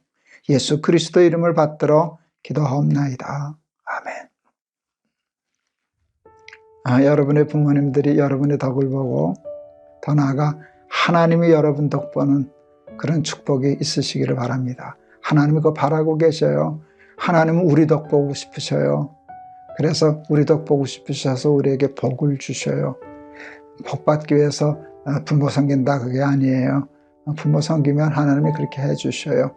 예수 그리스도 이름을 받들어 기도하옵나이다. 아멘. 여러분의 부모님들이 여러분의 덕을 보고 더 나아가 하나님이 여러분 덕 보는 그런 축복이 있으시기를 바랍니다. 하나님이 그거 바라고 계셔요. 하나님은 우리 덕 보고 싶으셔요. 그래서 우리 덕 보고 싶으셔서 우리에게 복을 주셔요. 복 받기 위해서 부모 섬긴다 그게 아니에요. 부모 섬기면 하나님이 그렇게 해주셔요.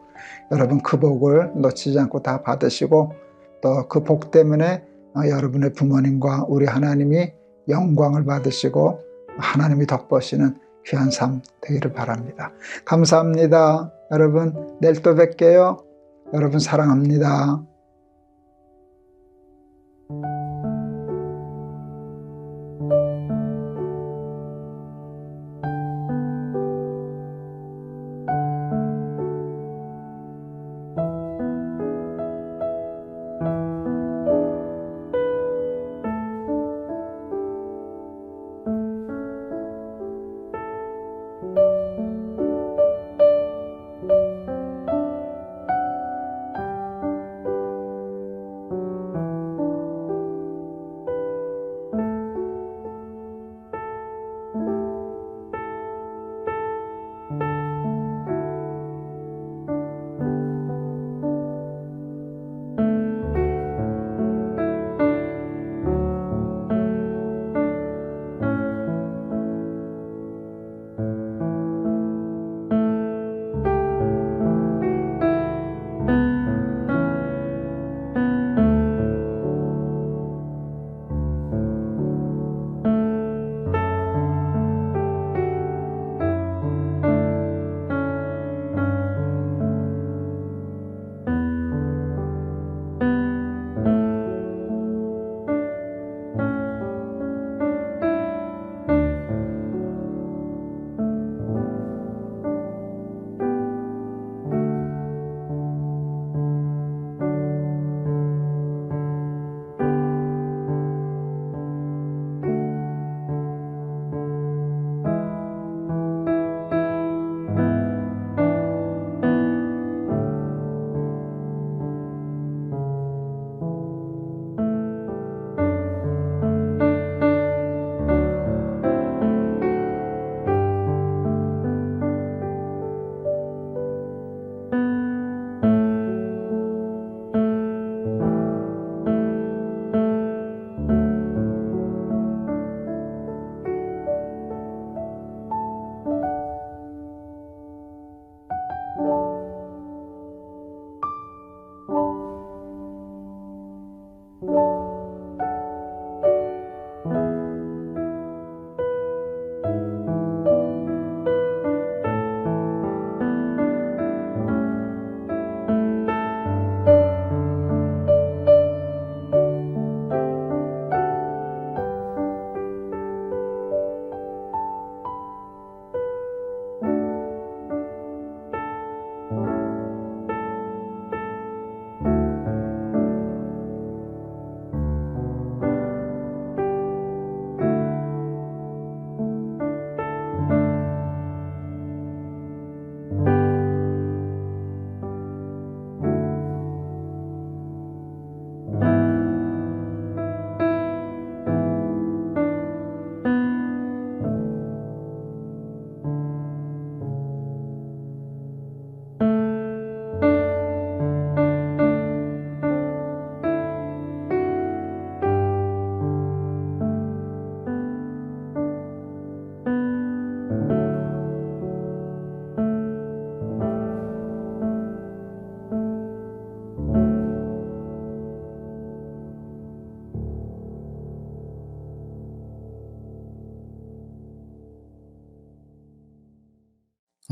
여러분 그 복을 놓치지 않고 다 받으시고 또 그 복 때문에 여러분의 부모님과 우리 하나님이 영광을 받으시고 하나님이 덕보시는 귀한 삶 되기를 바랍니다. 감사합니다. 여러분 내일 또 뵐게요. 여러분 사랑합니다.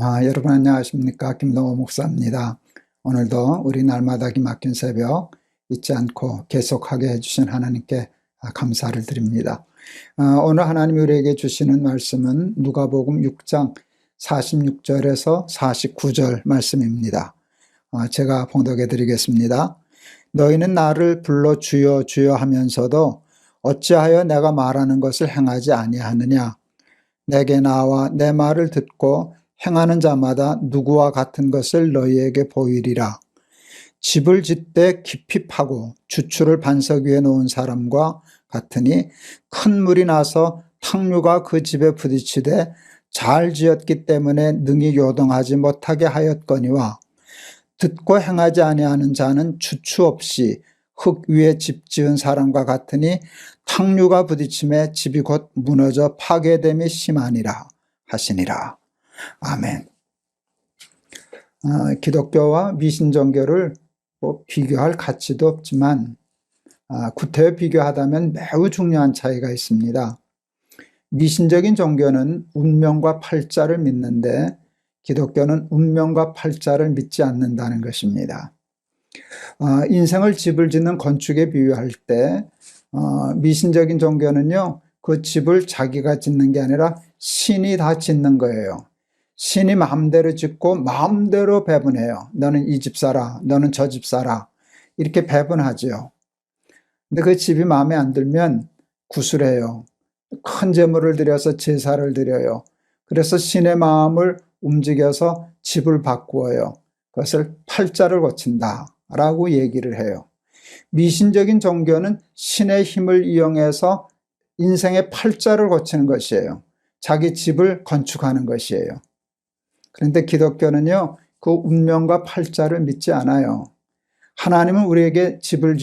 여러분 안녕하십니까? 김동호 목사입니다. 오늘도 우리 날마다 기막힌 새벽 잊지 않고 계속하게 해주신 하나님께 감사를 드립니다. 오늘 하나님이 우리에게 주시는 말씀은 누가복음 6장 46절에서 49절 말씀입니다. 제가 봉독해 드리겠습니다. 너희는 나를 불러 주여 주여 하면서도 어찌하여 내가 말하는 것을 행하지 아니하느냐? 내게 나와 내 말을 듣고 행하는 자마다 누구와 같은 것을 너희에게 보이리라. 집을 짓되 깊이 파고 주추를 반석 위에 놓은 사람과 같으니 큰 물이 나서 탕류가 그 집에 부딪히되 잘 지었기 때문에 능히 요동하지 못하게 하였거니와 듣고 행하지 아니하는 자는 주추 없이 흙 위에 집 지은 사람과 같으니 탕류가 부딪힘에 집이 곧 무너져 파괴됨이 심하니라 하시니라. 아멘. 기독교와 미신종교를 비교할 가치도 없지만 구태여 비교하다면 매우 중요한 차이가 있습니다. 미신적인 종교는 운명과 팔자를 믿는데 기독교는 운명과 팔자를 믿지 않는다는 것입니다. 인생을 집을 짓는 건축에 비유할 때 미신적인 종교는요, 그 집을 자기가 짓는 게 아니라 신이 다 짓는 거예요. 신이 마음대로 짓고 마음대로 배분해요. 너는 이 집 사라, 너는 저 집 사라, 이렇게 배분하죠. 근데 그 집이 마음에 안 들면 구술해요. 큰 재물을 들여서 제사를 드려요. 그래서 신의 마음을 움직여서 집을 바꾸어요. 그것을 팔자를 고친다 라고 얘기를 해요. 미신적인 종교는 신의 힘을 이용해서 인생의 팔자를 고치는 것이에요. 자기 집을 건축하는 것이에요. 그런데 기독교는요, 그 운명과 팔자를 믿지 않아요. 하나님은 우리에게 집을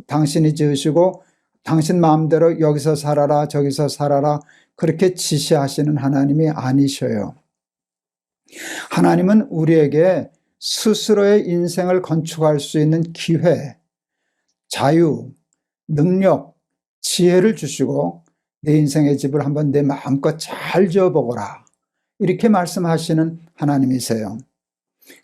당신이 지으시고 당신 마음대로 여기서 살아라 저기서 살아라 그렇게 지시하시는 하나님이 아니셔요. 하나님은 우리에게 스스로의 인생을 건축할 수 있는 기회, 자유, 능력, 지혜를 주시고 내 인생의 집을 한번 내 마음껏 잘 지어보거라, 이렇게 말씀하시는 하나님이세요.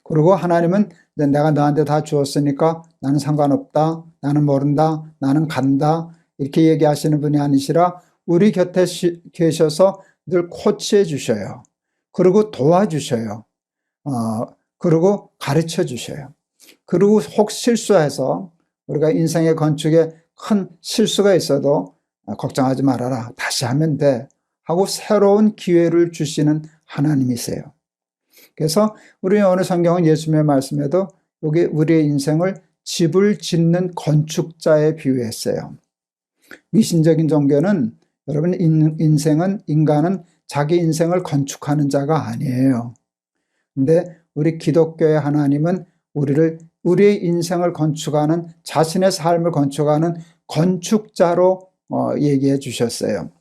그리고 하나님은 내가 너한테 다 주었으니까 나는 상관없다, 나는 모른다, 나는 간다, 이렇게 얘기하시는 분이 아니시라 우리 곁에 계셔서 늘 코치해 주셔요. 그리고 도와주셔요. 그리고 가르쳐 주셔요. 그리고 혹 실수해서 우리가 인생의 건축에 큰 실수가 있어도 걱정하지 말아라, 다시 하면 돼 하고 새로운 기회를 주시는 하나님이세요. 그래서 우리 오늘 성경은 예수님의 말씀에도 여기 우리의 인생을 집을 짓는 건축자에 비유했어요. 미신적인 종교는 여러분 인간은 자기 인생을 건축하는 자가 아니에요. 근데 우리 기독교의 하나님은 우리의 인생을 건축하는, 자신의 삶을 건축하는 건축자로 얘기해 주셨어요.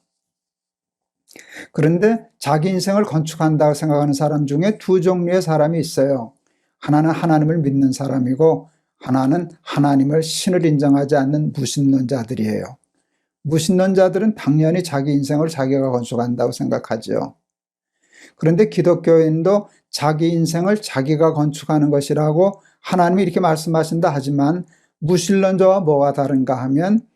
그런데 자기 인생을 건축한다고 생각하는 사람 중에 두 종류의 사람이 있어요. 하나는 하나님을 믿는 사람이고 하나는 하나님을 신을 인정하지 않는 무신론자들이에요. 무신론자들은 당연히 자기 인생을 자기가 건축한다고 생각하죠. 그런데 기독교인도 자기 인생을 자기가 건축하는 것이라고 하나님이 이렇게 말씀하신다 하지만 무신론자와 뭐가 다른가 하면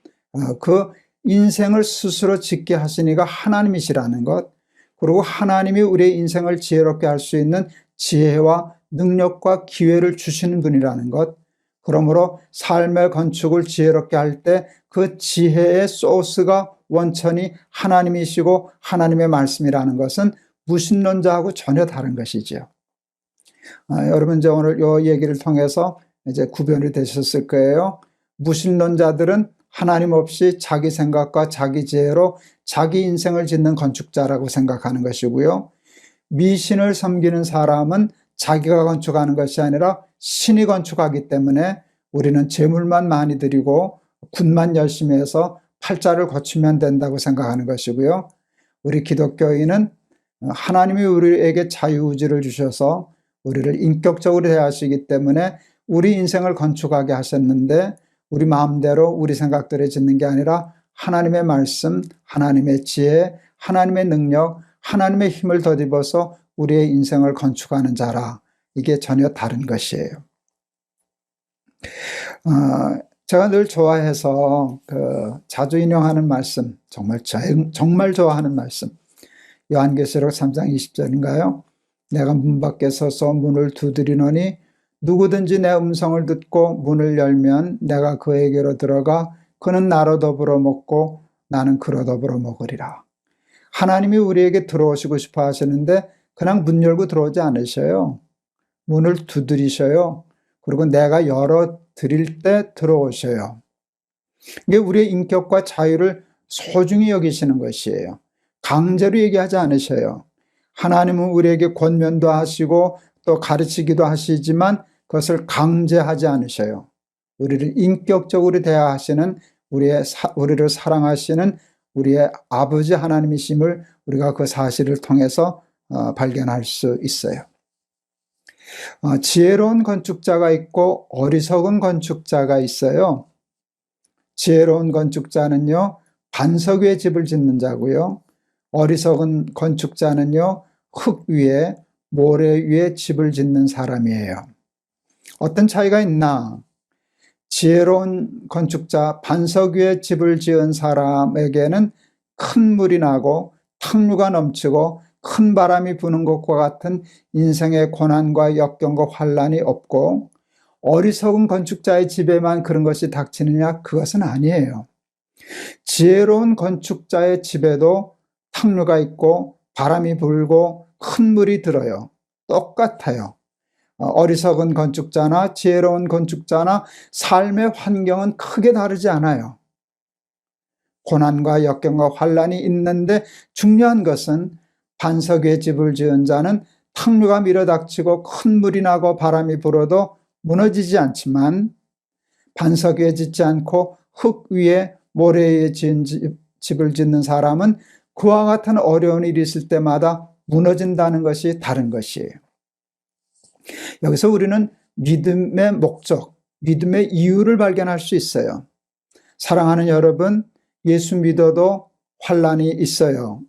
그 인생을 스스로 짓게 하시니가 하나님이시라는 것, 그리고 하나님이 우리의 인생을 지혜롭게 할 수 있는 지혜와 능력과 기회를 주시는 분이라는 것, 그러므로 삶의 건축을 지혜롭게 할 때 그 지혜의 소스가 원천이 하나님이시고 하나님의 말씀이라는 것은 무신론자하고 전혀 다른 것이죠. 여러분 이제 오늘 이 얘기를 통해서 이제 구별이 되셨을 거예요. 무신론자들은 하나님 없이 자기 생각과 자기 지혜로 자기 인생을 짓는 건축자라고 생각하는 것이고요. 미신을 섬기는 사람은 자기가 건축하는 것이 아니라 신이 건축하기 때문에 우리는 재물만 많이 드리고 굿만 열심히 해서 팔자를 고치면 된다고 생각하는 것이고요. 우리 기독교인은 하나님이 우리에게 자유의지를 주셔서 우리를 인격적으로 대하시기 때문에 우리 인생을 건축하게 하셨는데 우리 마음대로 우리 생각대로 짓는 게 아니라 하나님의 말씀, 하나님의 지혜, 하나님의 능력, 하나님의 힘을 덧입어서 우리의 인생을 건축하는 자라. 이게 전혀 다른 것이에요. 제가 늘 좋아해서 자주 인용하는 말씀, 정말 좋아하는 말씀, 요한계시록 3장 20절인가요? 내가 문 밖에 서서 문을 두드리노니 누구든지 내 음성을 듣고 문을 열면 내가 그에게로 들어가 그는 나로 더불어 먹고 나는 그로 더불어 먹으리라. 하나님이 우리에게 들어오시고 싶어 하시는데 그냥 문 열고 들어오지 않으셔요. 문을 두드리셔요. 그리고 내가 열어드릴 때 들어오셔요. 이게 우리의 인격과 자유를 소중히 여기시는 것이에요. 강제로 얘기하지 않으셔요. 하나님은 우리에게 권면도 하시고 또 가르치기도 하시지만 그것을 강제하지 않으셔요. 우리를 인격적으로 대하시는 우리를 사랑하시는 우리의 아버지 하나님이심을 우리가 그 사실을 통해서 발견할 수 있어요. 지혜로운 건축자가 있고 어리석은 건축자가 있어요. 지혜로운 건축자는요, 반석 위에 집을 짓는 자고요. 어리석은 건축자는요, 흙 위에, 모래 위에 집을 짓는 사람이에요. 어떤 차이가 있나? 지혜로운 건축자, 반석 위에 집을 지은 사람에게는 큰 물이 나고 탕류가 넘치고 큰 바람이 부는 것과 같은 인생의 고난과 역경과 환란이 없고, 어리석은 건축자의 집에만 그런 것이 닥치느냐? 그것은 아니에요. 지혜로운 건축자의 집에도 탕류가 있고 바람이 불고 큰 물이 들어요. 똑같아요. 어리석은 건축자나 지혜로운 건축자나 삶의 환경은 크게 다르지 않아요. 고난과 역경과 환란이 있는데 중요한 것은 반석 위에 집을 지은 자는 탕류가 밀어닥치고 큰 물이 나고 바람이 불어도 무너지지 않지만, 반석 위에 짓지 않고 흙 위에 모래 위에 지은 집을 짓는 사람은 그와 같은 어려운 일이 있을 때마다 무너진다는 것이 다른 것이에요. 여기서 우리는 믿음의 목적, 믿음의 이유를 발견할 수 있어요. 사랑하는 여러분, 예수 믿어도 환란이 있어요.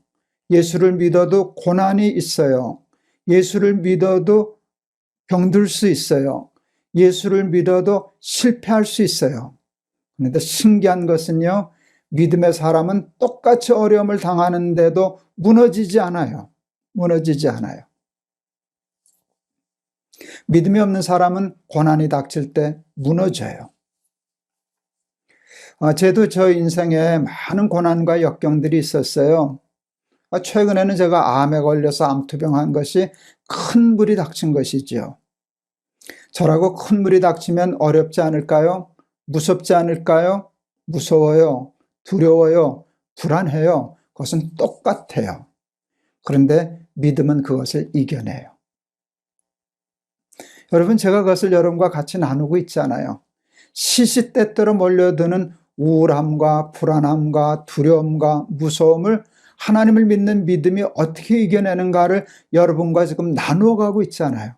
예수를 믿어도 고난이 있어요. 예수를 믿어도 병들 수 있어요. 예수를 믿어도 실패할 수 있어요. 그런데 신기한 것은요, 믿음의 사람은 똑같이 어려움을 당하는데도 무너지지 않아요. 무너지지 않아요. 믿음이 없는 사람은 고난이 닥칠 때 무너져요. 저도 저 인생에 많은 고난과 역경들이 있었어요. 최근에는 제가 암에 걸려서 암투병한 것이 큰 물이 닥친 것이지요. 저라고 큰 물이 닥치면 어렵지 않을까요? 무섭지 않을까요? 무서워요. 두려워요. 불안해요. 그것은 똑같아요. 그런데 믿음은 그것을 이겨내요. 여러분, 제가 그것을 여러분과 같이 나누고 있잖아요. 시시때때로 몰려드는 우울함과 불안함과 두려움과 무서움을 하나님을 믿는 믿음이 어떻게 이겨내는가를 여러분과 지금 나누어 가고 있잖아요.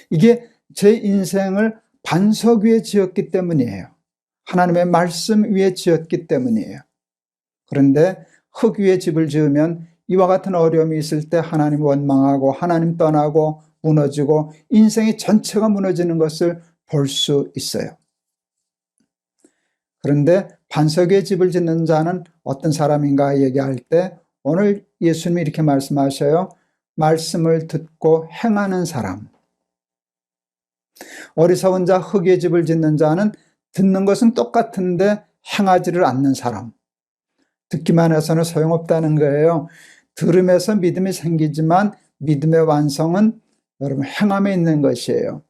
이게 제 인생을 반석 위에 지었기 때문이에요. 하나님의 말씀 위에 지었기 때문이에요. 그런데 흙 위에 집을 지으면 이와 같은 어려움이 있을 때 하나님 원망하고 하나님 떠나고 무너지고 인생의 전체가 무너지는 것을 볼 수 있어요. 그런데 반석 위에 집을 짓는 자는 어떤 사람인가 얘기할 때 오늘 예수님이 이렇게 말씀하셔요. 말씀을 듣고 행하는 사람. 어리석은 자, 흙 위에 집을 짓는 자는 듣는 것은 똑같은데 행하지를 않는 사람. 듣기만 해서는 소용없다는 거예요. 들음에서 믿음이 생기지만 믿음의 완성은 여러분 행함에 있는 것이에요.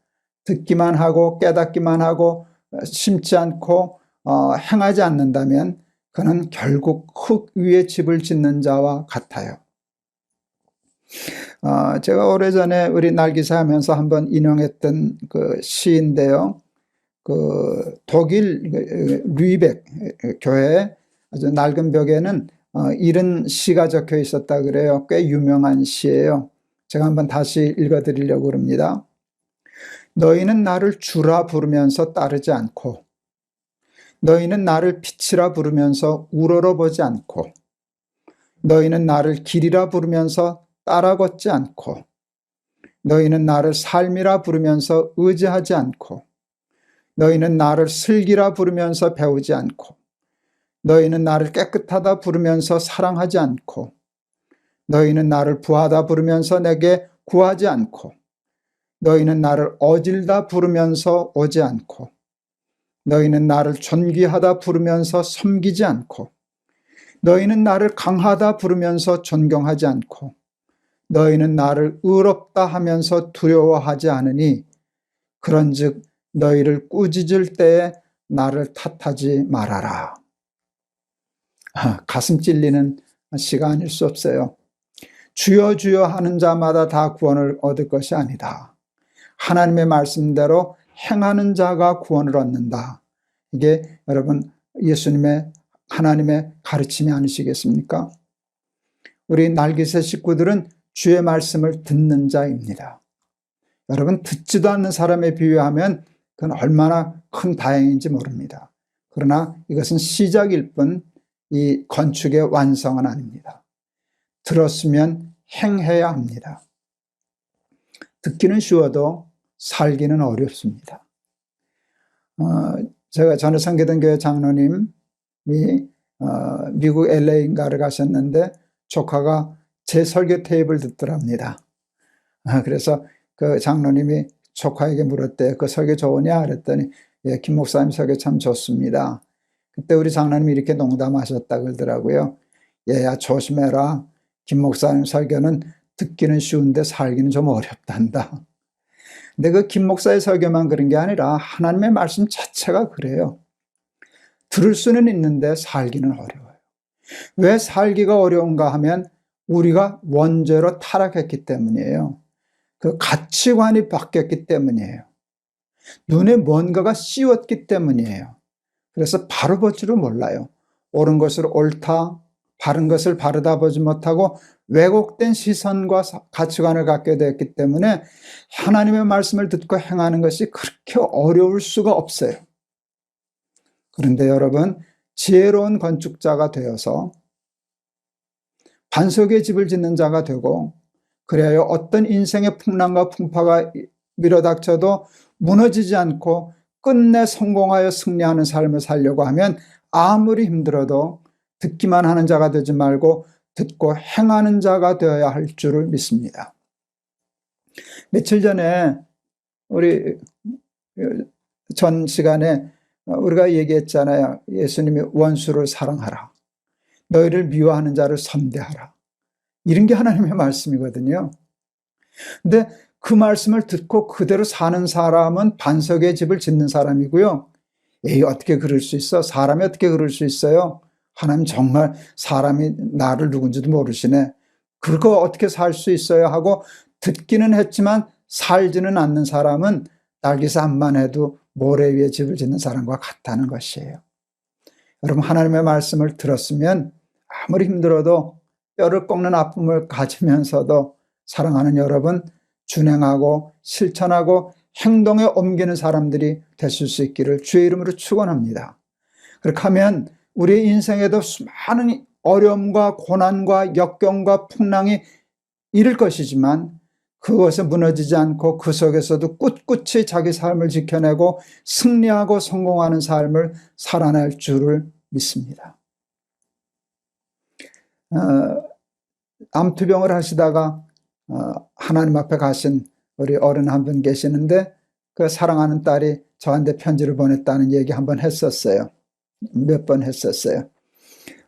듣기만 하고 깨닫기만 하고 심지 않고 행하지 않는다면 그는 결국 흙 위에 집을 짓는 자와 같아요. 제가 오래전에 우리 날기사 하면서 한번 인용했던 그 시인데요. 그 독일 류이벡 교회 아주 낡은 벽에는 이런 시가 적혀 있었다 그래요. 꽤 유명한 시예요. 제가 한번 다시 읽어드리려고 합니다. 너희는 나를 주라 부르면서 따르지 않고, 너희는 나를 빛이라 부르면서 우러러보지 않고, 너희는 나를 길이라 부르면서 따라 걷지 않고, 너희는 나를 삶이라 부르면서 의지하지 않고, 너희는 나를 슬기라 부르면서 배우지 않고, 너희는 나를 깨끗하다 부르면서 사랑하지 않고, 너희는 나를 부하다 부르면서 내게 구하지 않고, 너희는 나를 어질다 부르면서 오지 않고, 너희는 나를 존귀하다 부르면서 섬기지 않고, 너희는 나를 강하다 부르면서 존경하지 않고, 너희는 나를 의롭다 하면서 두려워하지 않으니, 그런즉 너희를 꾸짖을 때에 나를 탓하지 말아라. 가슴 찔리는 시간일 수 없어요. 주여 주여 하는 자마다 다 구원을 얻을 것이 아니다. 하나님의 말씀대로 행하는 자가 구원을 얻는다. 이게 여러분 예수님의 하나님의 가르침이 아니시겠습니까? 우리 날개새 식구들은 주의 말씀을 듣는 자입니다. 여러분, 듣지도 않는 사람에 비유하면 그건 얼마나 큰 다행인지 모릅니다. 그러나 이것은 시작일 뿐 이 건축의 완성은 아닙니다. 들었으면 행해야 합니다. 듣기는 쉬워도 살기는 어렵습니다. 제가 전에 섬기던 교회 장로님이 미국 LA인가를 가셨는데 조카가 제 설교 테이프를 듣더랍니다. 그래서 그 장로님이 조카에게 물었대요. 그 설교 좋으냐? 그랬더니 예, 김 목사님 설교 참 좋습니다. 그때 우리 장로님이 이렇게 농담하셨다 그러더라고요. 얘야 조심해라. 김 목사님 설교는 듣기는 쉬운데 살기는 좀 어렵단다. 근데 그 김 목사의 설교만 그런 게 아니라 하나님의 말씀 자체가 그래요. 들을 수는 있는데 살기는 어려워요. 왜 살기가 어려운가 하면 우리가 원죄로 타락했기 때문이에요. 그 가치관이 바뀌었기 때문이에요. 눈에 뭔가가 씌웠기 때문이에요. 그래서 바로 볼 줄을 몰라요. 옳은 것을 옳다, 바른 것을 바르다 보지 못하고 왜곡된 시선과 가치관을 갖게 되었기 때문에 하나님의 말씀을 듣고 행하는 것이 그렇게 어려울 수가 없어요. 그런데 여러분, 지혜로운 건축자가 되어서 반석의 집을 짓는 자가 되고, 그래야 어떤 인생의 풍랑과 풍파가 밀어닥쳐도 무너지지 않고 끝내 성공하여 승리하는 삶을 살려고 하면 아무리 힘들어도 듣기만 하는 자가 되지 말고 듣고 행하는 자가 되어야 할 줄을 믿습니다. 며칠 전에 우리 전 시간에 우리가 얘기했잖아요. 예수님이 원수를 사랑하라. 너희를 미워하는 자를 선대하라. 이런 게 하나님의 말씀이거든요. 근데 그 말씀을 듣고 그대로 사는 사람은 반석의 집을 짓는 사람이고요. 에이, 어떻게 그럴 수 있어? 사람이 어떻게 그럴 수 있어요? 하나님 정말 사람이 나를 누군지도 모르시네. 그거 어떻게 살 수 있어요? 하고 듣기는 했지만 살지는 않는 사람은 날개산만 해도 모래 위에 집을 짓는 사람과 같다는 것이에요. 여러분, 하나님의 말씀을 들었으면 아무리 힘들어도 뼈를 꺾는 아픔을 가지면서도 사랑하는 여러분, 준행하고 실천하고 행동에 옮기는 사람들이 되실 수 있기를 주의 이름으로 축원합니다. 그렇게 하면 우리의 인생에도 수많은 어려움과 고난과 역경과 풍랑이 이를 것이지만 그것에 무너지지 않고 그 속에서도 꿋꿋이 자기 삶을 지켜내고 승리하고 성공하는 삶을 살아낼 줄을 믿습니다. 암투병을 하시다가 하나님 앞에 가신 우리 어른 한 분 계시는데 그 사랑하는 딸이 저한테 편지를 보냈다는 얘기 한번 했었어요. 몇 번 했었어요.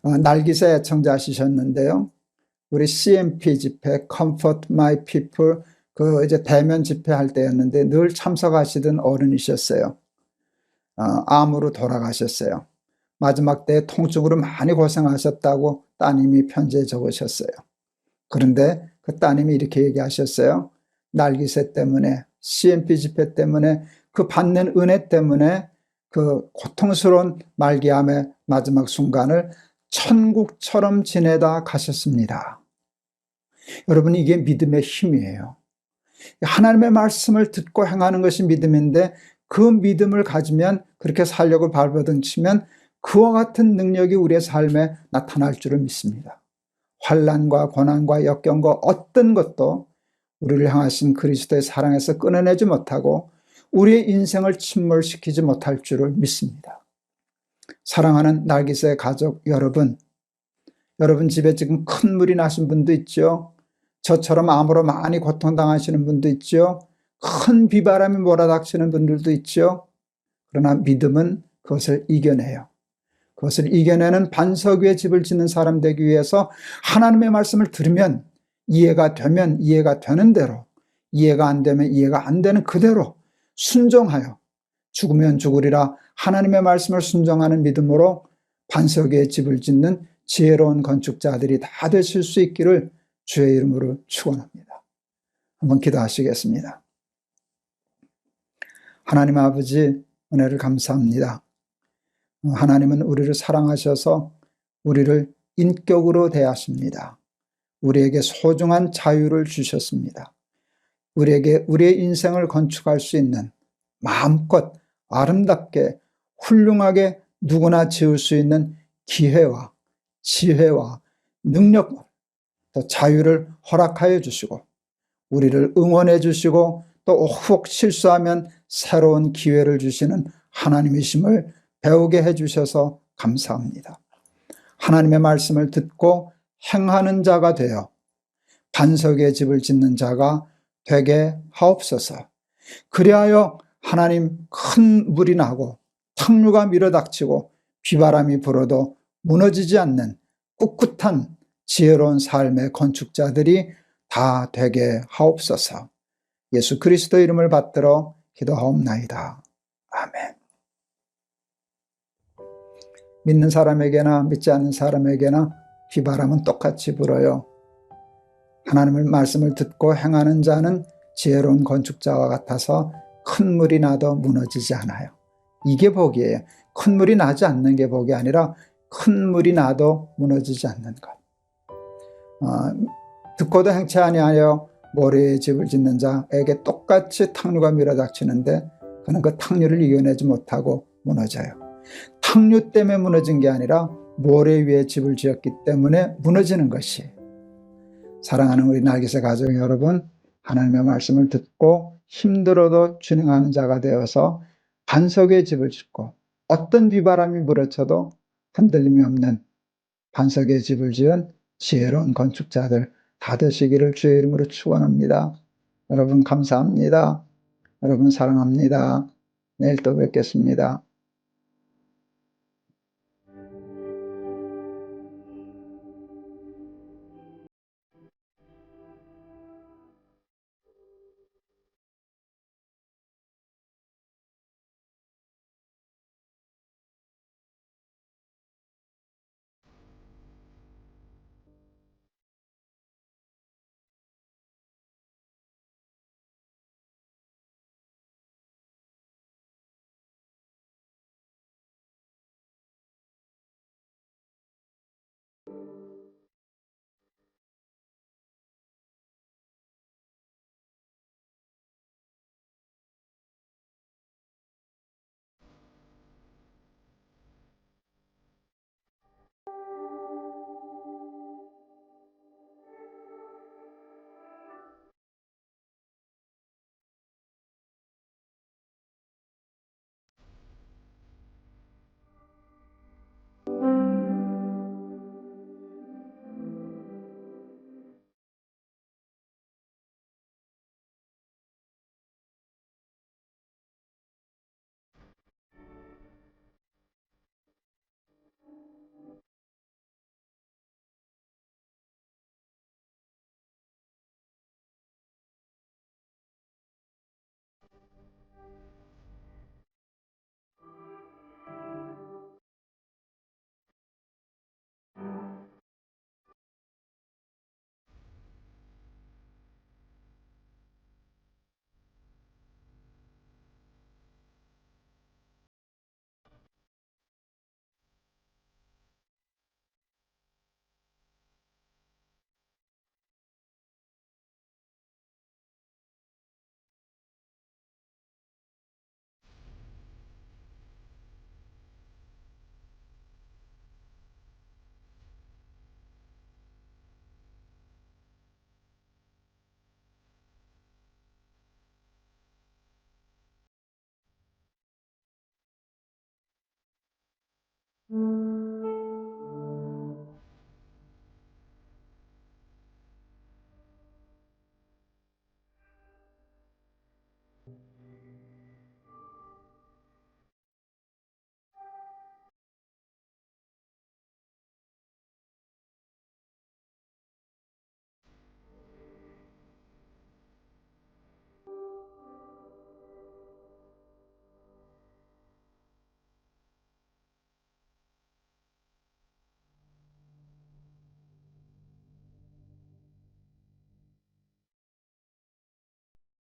날기새 애청자시셨는데요. 우리 CMP 집회, Comfort My People, 그 이제 대면 집회할 때였는데 늘 참석하시던 어른이셨어요. 암으로 돌아가셨어요. 마지막 때에 통증으로 많이 고생하셨다고 따님이 편지에 적으셨어요. 그런데 그 따님이 이렇게 얘기하셨어요. 날기새 때문에, CMP 집회 때문에, 그 받는 은혜 때문에 그 고통스러운 말기암의 마지막 순간을 천국처럼 지내다 가셨습니다. 여러분, 이게 믿음의 힘이에요. 하나님의 말씀을 듣고 행하는 것이 믿음인데 그 믿음을 가지면 그렇게 살려고 발버둥치면 그와 같은 능력이 우리의 삶에 나타날 줄을 믿습니다. 환난과 고난과 역경과 어떤 것도 우리를 향하신 그리스도의 사랑에서 끊어내지 못하고 우리의 인생을 침몰시키지 못할 줄을 믿습니다. 사랑하는 날기세 가족 여러분, 여러분 집에 지금 큰 물이 나신 분도 있죠. 저처럼 암으로 많이 고통당하시는 분도 있죠. 큰 비바람이 몰아닥치는 분들도 있죠. 그러나 믿음은 그것을 이겨내요. 그것을 이겨내는 반석 위에 집을 짓는 사람 되기 위해서 하나님의 말씀을 들으면 이해가 되면 이해가 되는 대로, 이해가 안 되면 이해가 안 되는 그대로 순종하여 죽으면 죽으리라 하나님의 말씀을 순종하는 믿음으로 반석 위에 집을 짓는 지혜로운 건축자들이 다 되실 수 있기를 주의 이름으로 축원합니다. 한번 기도하시겠습니다. 하나님 아버지, 은혜를 감사합니다. 하나님은 우리를 사랑하셔서 우리를 인격으로 대하십니다. 우리에게 소중한 자유를 주셨습니다. 우리에게 우리의 인생을 건축할 수 있는 마음껏 아름답게 훌륭하게 누구나 지을 수 있는 기회와 지혜와 능력, 또 자유를 허락하여 주시고 우리를 응원해 주시고 또 혹 실수하면 새로운 기회를 주시는 하나님이심을 배우게 해주셔서 감사합니다. 하나님의 말씀을 듣고 행하는 자가 되어 반석의 집을 짓는 자가 되게 하옵소서. 그리하여 하나님 큰 물이 나고 탕류가 밀어닥치고 비바람이 불어도 무너지지 않는 꿋꿋한 지혜로운 삶의 건축자들이 다 되게 하옵소서. 예수 그리스도 이름을 받들어 기도하옵나이다. 아멘. 믿는 사람에게나 믿지 않는 사람에게나 비바람은 똑같이 불어요. 하나님의 말씀을 듣고 행하는 자는 지혜로운 건축자와 같아서 큰 물이 나도 무너지지 않아요. 이게 복이에요. 큰 물이 나지 않는 게 복이 아니라 큰 물이 나도 무너지지 않는 것. 듣고도 행치 아니하여 모래에 집을 짓는 자에게 똑같이 탕류가 밀어닥치는데 그는 그 탕류를 이겨내지 못하고 무너져요. 탕류 때문에 무너진 게 아니라 모래 위에 집을 지었기 때문에 무너지는 것이. 사랑하는 우리 날개새 가족 여러분, 하나님의 말씀을 듣고 힘들어도 준행하는 자가 되어서 반석에 집을 짓고 어떤 비바람이 물어쳐도 흔들림이 없는 반석에 집을 지은 지혜로운 건축자들 다 되시기를 주의 이름으로 축원합니다. 여러분 감사합니다. 여러분 사랑합니다. 내일 또 뵙겠습니다.